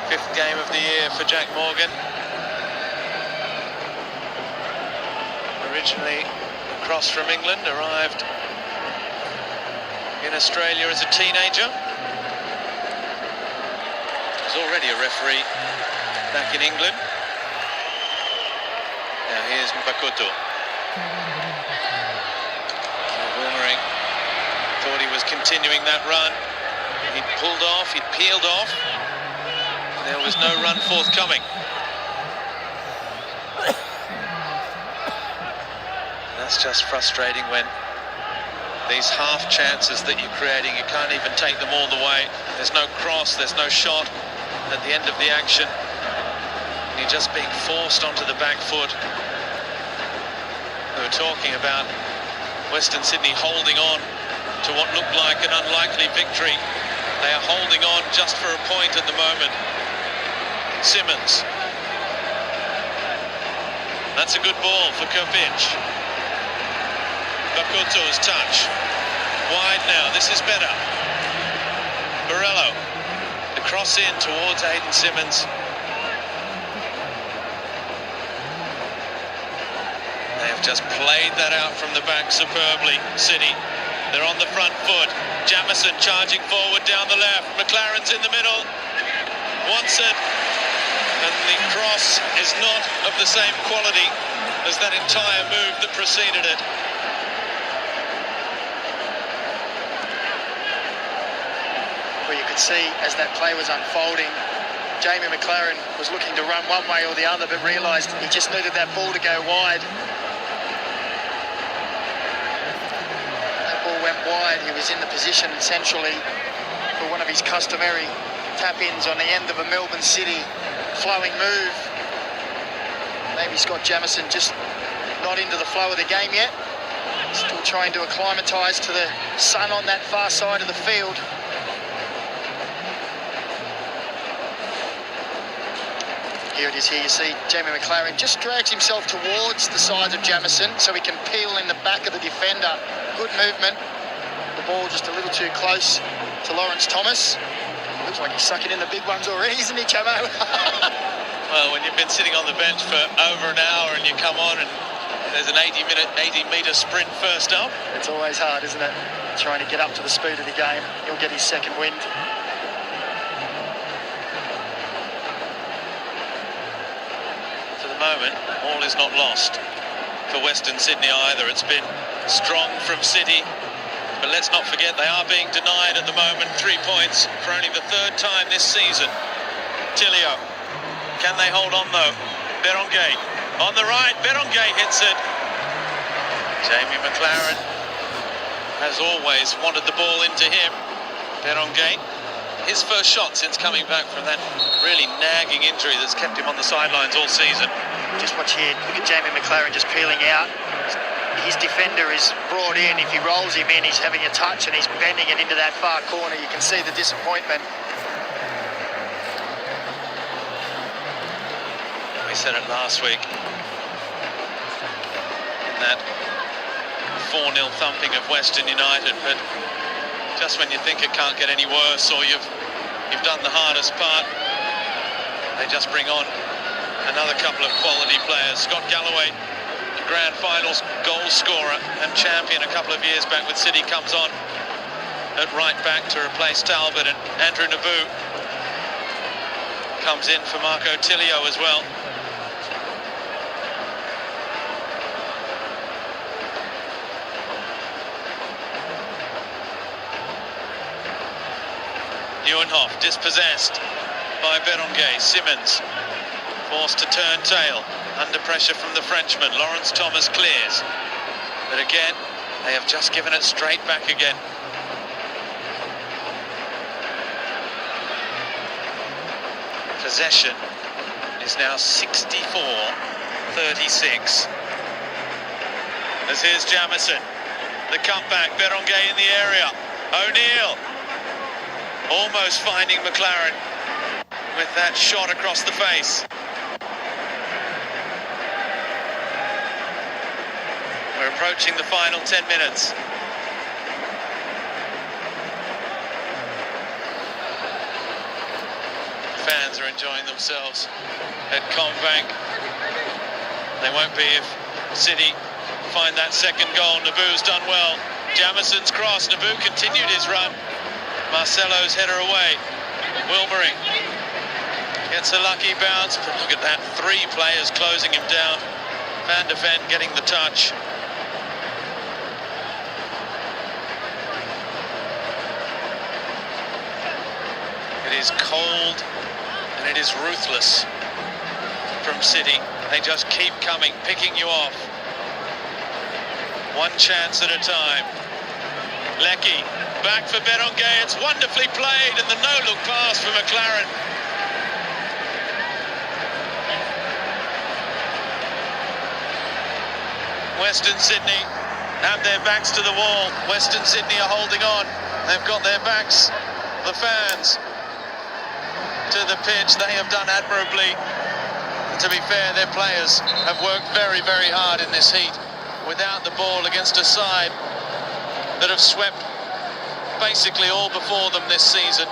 Fifth game of the year for Jack Morgan. Originally across from England, arrived in Australia as a teenager. Already a referee back in England. Now here's Bakuto. Wilmering thought he was continuing that run. He'd pulled off, he'd peeled off. There was no run forthcoming. That's just frustrating when these half chances that you're creating, you can't even take them all the way. There's no cross, there's no shot at the end of the action. You're just being forced onto the back foot. We were talking about Western Sydney holding on to what looked like an unlikely victory. They are holding on just for a point at the moment. Simmons. That's a good ball for Kopic. Bakuto's touch. Wide now, this is better. Borello. The cross in towards Aidan Simmons. They have just played that out from the back superbly, City. They're on the front foot. Jamison charging forward down the left. McLaren's in the middle. Wants it. And the cross is not of the same quality as that entire move that preceded it. Well, you could see as that play was unfolding, Jamie McLaren was looking to run one way or the other, but realised he just needed that ball to go wide. That ball went wide. He was in the position essentially for one of his customary tap-ins on the end of a Melbourne City flowing move. Maybe Scott Jamison just not into the flow of the game yet. Still trying to acclimatise to the sun on that far side of the field. Here it is, here you see Jamie McLaren just drags himself towards the sides of Jamison so he can peel in the back of the defender. Good movement. The ball just a little too close to Lawrence Thomas. Looks like he's sucking in the big ones already, isn't he, Chamo? Well, when you've been sitting on the bench for over an hour and you come on and there's an 80-metre sprint first up. It's always hard, isn't it? Trying to get up to the speed of the game. He'll get his second wind. Moment, all is not lost for Western Sydney either. It's been strong from City, but let's not forget they are being denied at the moment 3 points for only the third time this season. Tilio, can they hold on though? Berengay on the right, Berengay hits it. Jamie McLaren has always wanted the ball into him. Berengay, his first shot since coming back from that really nagging injury that's kept him on the sidelines all season. Just watch here, look at Jamie McLaren just peeling out. His defender is brought in. If he rolls him in, he's having a touch and he's bending it into that far corner. You can see the disappointment. We said it last week. In that 4-0 thumping of Western United, but just when you think it can't get any worse or you've done the hardest part, they just bring on another couple of quality players. Scott Galloway, the grand finals goal scorer and champion a couple of years back with City, comes on at right back to replace Talbot, and Andrew Naboo comes in for Marco Tilio as well. Nieuwenhof dispossessed by Berengay. Simmons forced to turn tail under pressure from the Frenchman. Lawrence Thomas clears, but again they have just given it straight back again. Possession is now 64-36. As here's Jamison, the cutback, Berengay in the area, O'Neill almost finding McLaren with that shot across the face. We're approaching the final 10 minutes. Fans are enjoying themselves at Combank. They won't be if City find that second goal. Naboo's done well. Jamison's cross. Naboo continued his run. Marcelo's header away. Wilmering gets a lucky bounce, but look at that, 3 players closing him down. Van de Ven getting the touch. It is cold and it is ruthless from City. They just keep coming, picking you off. One chance at a time. Lecky, back for Berenguer. It's wonderfully played, and the no-look pass for McLaren. Western Sydney have their backs to the wall. Western Sydney are holding on. They've got their backs, the fans, to the pitch. They have done admirably. And to be fair, their players have worked very, very hard in this heat without the ball against a side that have swept basically all before them this season.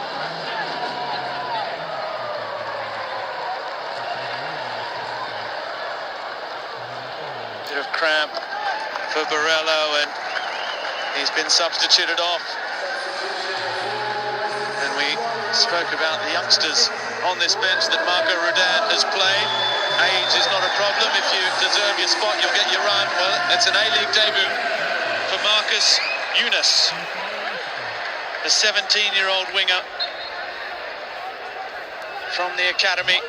Bit of cramp for Borrello, and he's been substituted off. And we spoke about the youngsters on this bench that Marco Rudan has played. Age is not a problem. If you deserve your spot, you'll get your run. Well, it's an A-League debut for Marcus Yunus, the 17-year-old winger from the academy.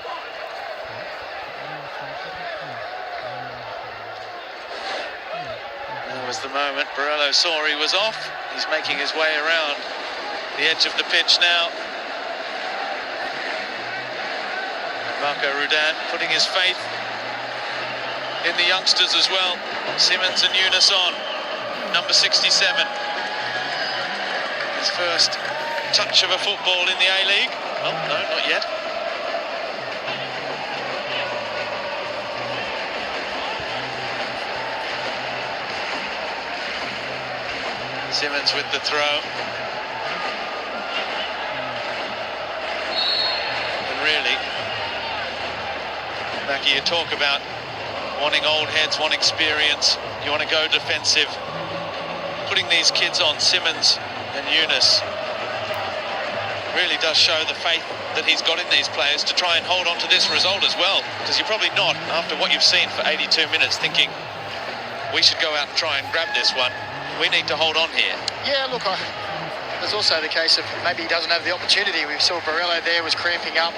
That was the moment Borrello saw he was off. He's making his way around the edge of the pitch now. Marco Rudan putting his faith in the youngsters as well. Simmons and Yunus on. Number 67. His first touch of a football in the A-League. Oh, no, not yet. Simmons with the throw. And really, Mackie, you talk about wanting old heads, wanting experience. You want to go defensive. Putting these kids on, Simmons and Yunus, really does show the faith that he's got in these players to try and hold on to this result as well. Because you're probably not, after what you've seen for 82 minutes, thinking we should go out and try and grab this one. We need to hold on here. Yeah, look, there's also the case of maybe he doesn't have the opportunity. We saw Borrello there was cramping up.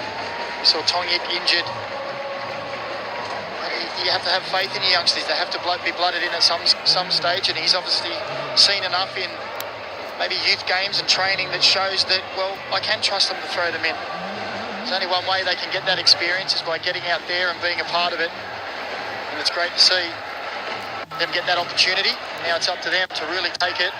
We saw Tongic injured. You have to have faith in your youngsters. They have to be blooded in at some stage, and he's obviously seen enough in maybe youth games and training that shows that, well, I can trust them to throw them in. There's only one way they can get that experience, is by getting out there and being a part of it. And it's great to see them get that opportunity. Now it's up to them to really take it.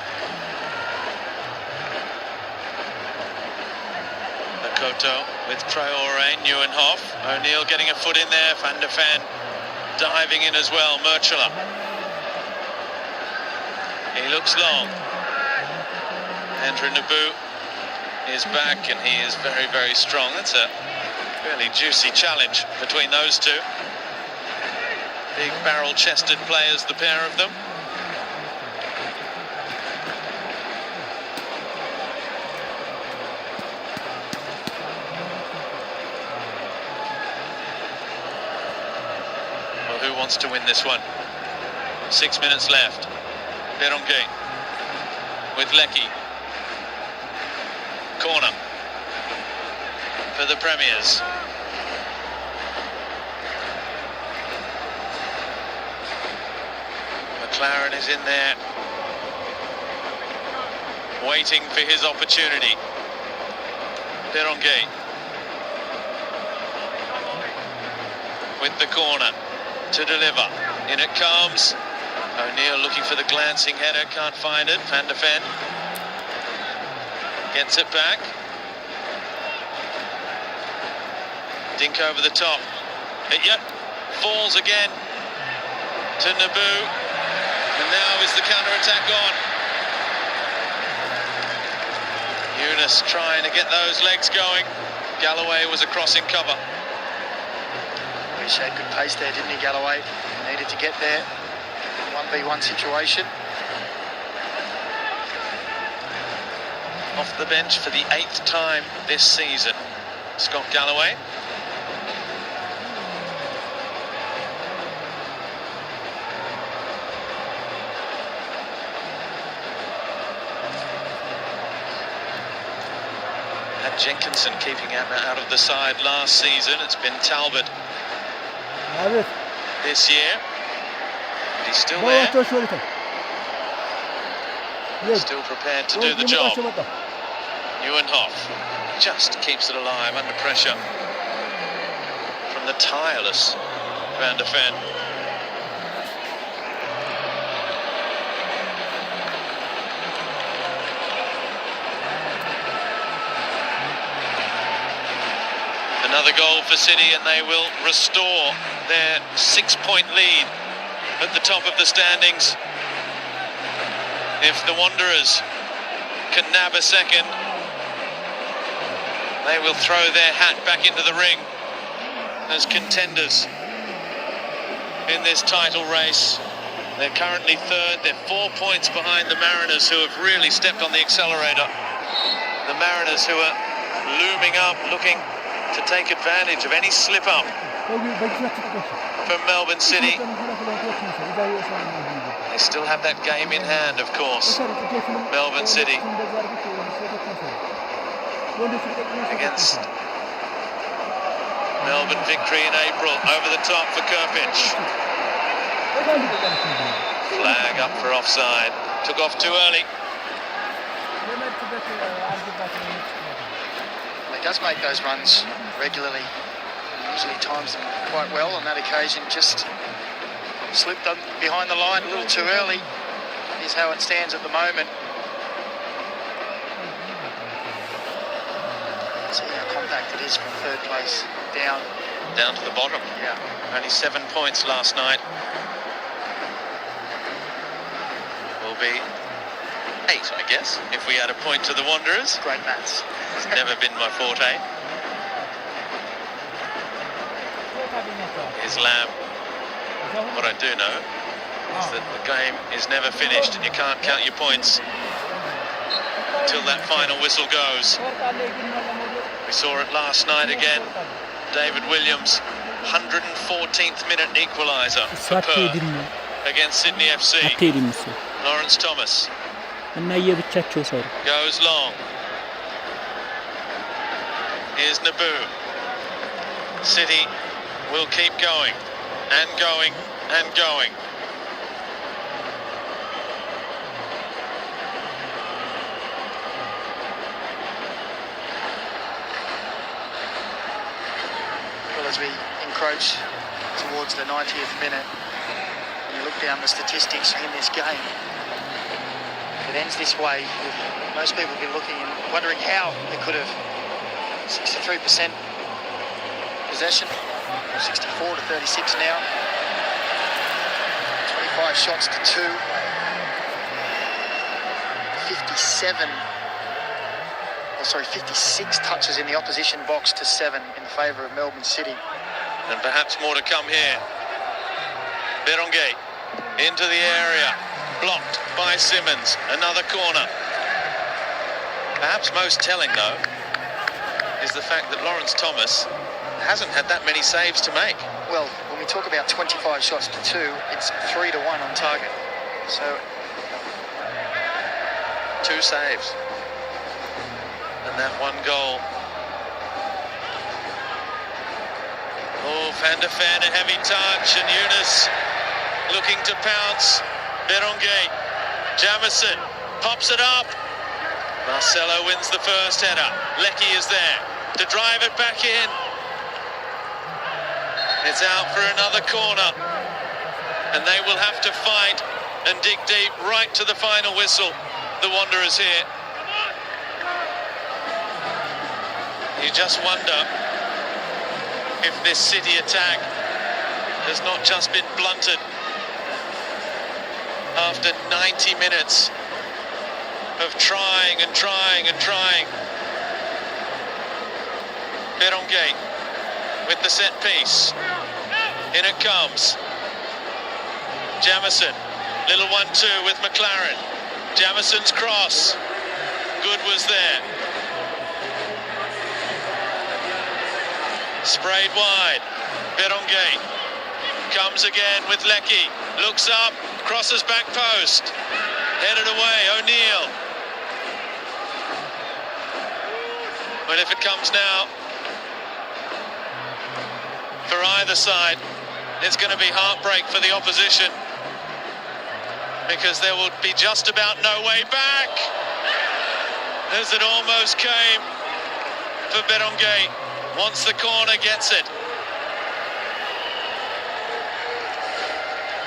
Makoto with Traore, Nieuwenhof, O'Neill getting a foot in there, Van der Ven diving in as well, Murchela. He looks long. Andrew Naboo is back, and he is very, very strong. That's a fairly juicy challenge between those two. Big barrel-chested players, the pair of them. Who wants to win this one? 6 minutes left. Berenguer with Lecky. Corner for the Premiers. McLaren is in there, waiting for his opportunity. Berenguer with the corner to deliver. In it comes. O'Neill looking for the glancing header, can't find it. Van der Ven gets it back. Dink over the top. It falls again to Naboo. And now is the counter-attack on. Yunus trying to get those legs going. Galloway was across in cover. He showed good pace there, didn't he, Galloway? Needed to get there. 1v1 situation. Off the bench for the 8th time this season, Scott Galloway. Had Jenkinson keeping him out of the side last season. It's been Talbot this year. But he's still there. Still prepared to do the job. Nieuwenhof just keeps it alive under pressure from the tireless Van der Ven. Another goal for City, and they will restore their 6-point lead at the top of the standings. If the Wanderers can nab a second, they will throw their hat back into the ring as contenders in this title race. They're currently third. They're 4 points behind the Mariners, who have really stepped on the accelerator. The Mariners, who are looming up, looking to take advantage of any slip-up from Melbourne City. They still have that game in hand, of course. Melbourne City against Melbourne victory in April. Over the top for Kirpich. Flag up for offside. Took off too early. He does make those runs regularly. Usually times them quite well. On that occasion, just slipped up behind the line a little too early. Is how it stands at the moment. See how compact it is from third place down to the bottom. Yeah. Only 7 points last night. Will be 8, I guess, if we add a point to the Wanderers. Great maths. It's never been my forte. Here's Lamb. What I do know is that the game is never finished, and you can't count your points until that final whistle goes. We saw it last night again. David Williams, 114th minute equaliser for Perth against Sydney FC. Lawrence Thomas goes long. Here's Naboo. City will keep going and going and going. Well, as we encroach towards the 90th minute, you look down the statistics in this game, it ends this way. Most people will be looking and wondering how it could have. 63% possession, 64 to 36 now. 25 shots to 2. 56 touches in the opposition box to 7 in favour of Melbourne City. And perhaps more to come here. Berenguer into the area, blocked by Simmons. Another corner. Perhaps most telling, though, is the fact that Lawrence Thomas hasn't had that many saves to make. Well, when we talk about 25 shots to 2, it's 3 to 1 on target. So 2 saves. And that 1 goal. Oh, Van der Ven, a heavy touch, and Younes looking to pounce. Berenguer, Jamison pops it up. Marcelo wins the first header. Leckie is there to drive it back in. It's out for another corner, and they will have to fight and dig deep right to the final whistle. The Wanderers here. You just wonder if this City attack has not just been blunted after 90 minutes of trying and trying and trying. Berenguer with the set piece. In it comes. Jamison, little 1-2 with McLaren. Jamison's cross. Good was there. Sprayed wide. Berenguer comes again with Leckie. Looks up, crosses back post. Headed away, O'Neill. But if it comes now, for either side, it's going to be heartbreak for the opposition. because there will be just about no way back, as it almost came for Berenguer. Once the corner gets it.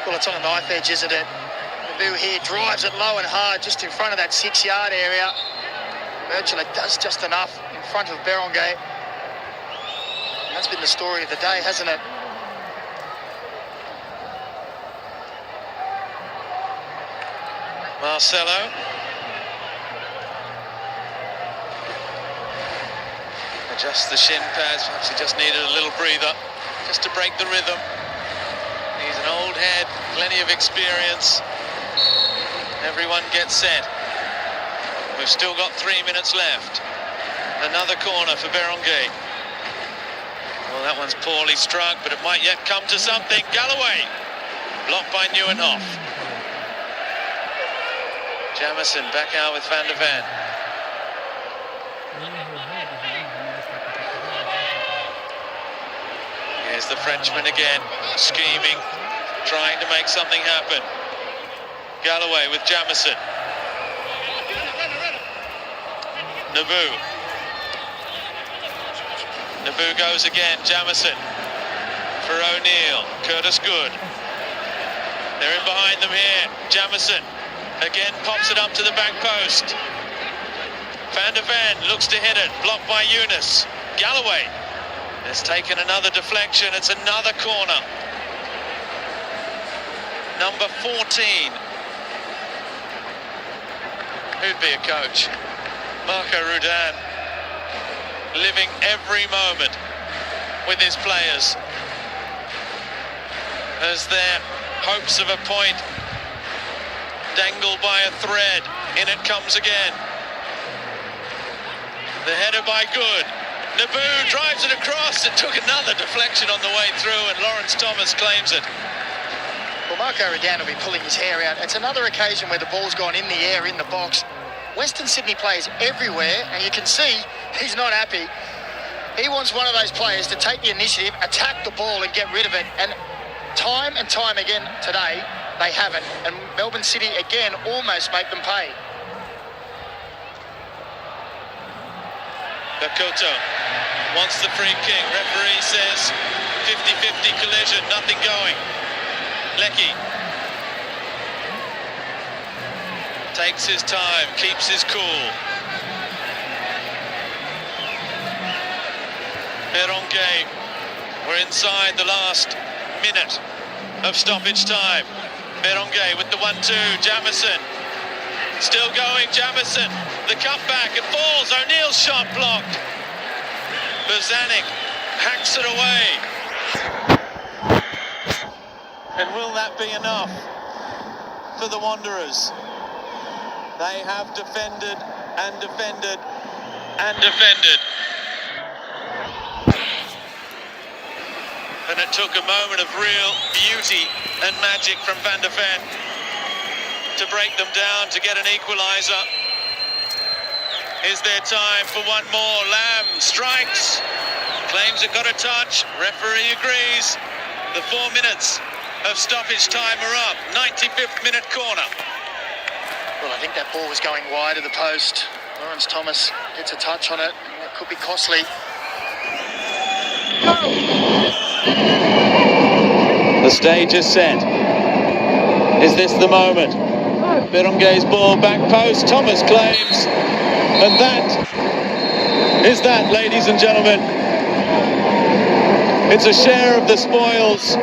Well, it's on a knife edge, isn't it? Nabu here drives it low and hard just in front of that 6-yard area. Virtually does just enough in front of Berenguer. And that's been the story of the day, hasn't it? Marcelo. Adjusts the shin pads. Perhaps he just needed a little breather just to break the rhythm. He's an old head, plenty of experience. Everyone gets set. We've still got 3 minutes left. Another corner for Berenguer. Well, that one's poorly struck, but it might yet come to something. Galloway, blocked by Nieuwenhof. Jamison back out with Van der Ven. Here's the Frenchman again, scheming, trying to make something happen. Galloway with Jamison. Nabu. Nabu goes again, Jamison. For O'Neill, Curtis Good. They're in behind them here, Jamison. Again pops it up to the back post. Van der Ven looks to hit it, blocked by Yunus. Galloway has taken another deflection, it's another corner. Number 14. Who'd be a coach? Marco Rudan, living every moment with his players as their hopes of a point dangle by a thread. In it comes again. The header by Good. Nabu drives it across. It took another deflection on the way through, and Lawrence Thomas claims it. Well, Marco Rudan will be pulling his hair out. It's another occasion where the ball's gone in the air, in the box. Western Sydney players everywhere, and you can see he's not happy. He wants one of those players to take the initiative, attack the ball and get rid of it. And time again today, they haven't. And Melbourne City, again, almost make them pay. Bakoto wants the free kick. Referee says 50-50 collision, nothing going. Lecky takes his time, keeps his cool. Berenguer, we're inside the last minute of stoppage time. Berenguer with the 1-2, Jamison. Still going, Jamison. The cutback, it falls. O'Neill's shot blocked. Bozanic hacks it away. And will that be enough for the Wanderers? They have defended and defended and defended. And it took a moment of real beauty and magic from Van der Ven to break them down, to get an equaliser. Is there time for one more? Lamb strikes, claims it got a touch, referee agrees. The 4 minutes of stoppage time are up. 95th minute corner. Well, I think that ball was going wide of the post. Lawrence Thomas gets a touch on it, and it could be costly. The stage is set. Is this the moment? Berenguer's ball, back post, Thomas claims. And that is that, ladies and gentlemen. It's a share of the spoils.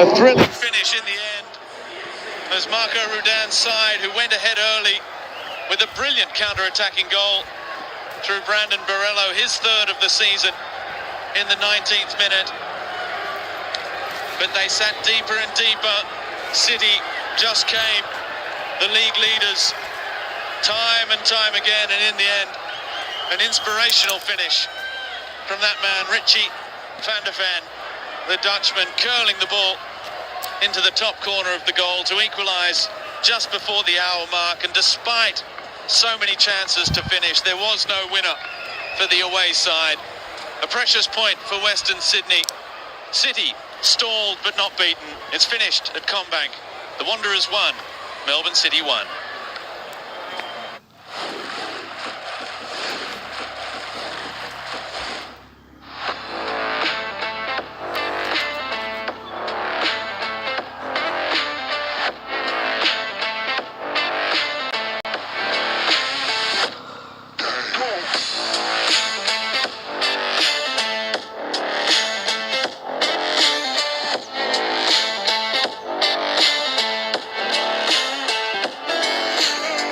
A thrilling finish in the end, as Marco Rudan's side, who went ahead early with a brilliant counter-attacking goal through Brandon Borrello, his third of the season, in the 19th minute. But they sat deeper and deeper. City just came the league leaders time and time again, and in the end, an inspirational finish from that man, Richie Van der Ven, the Dutchman, curling the ball into the top corner of the goal to equalise just before the hour mark. And despite so many chances to finish, there was no winner for the away side. A precious point for Western Sydney. City Stalled but not beaten. It's finished at Combank. The Wanderers won. Melbourne City won.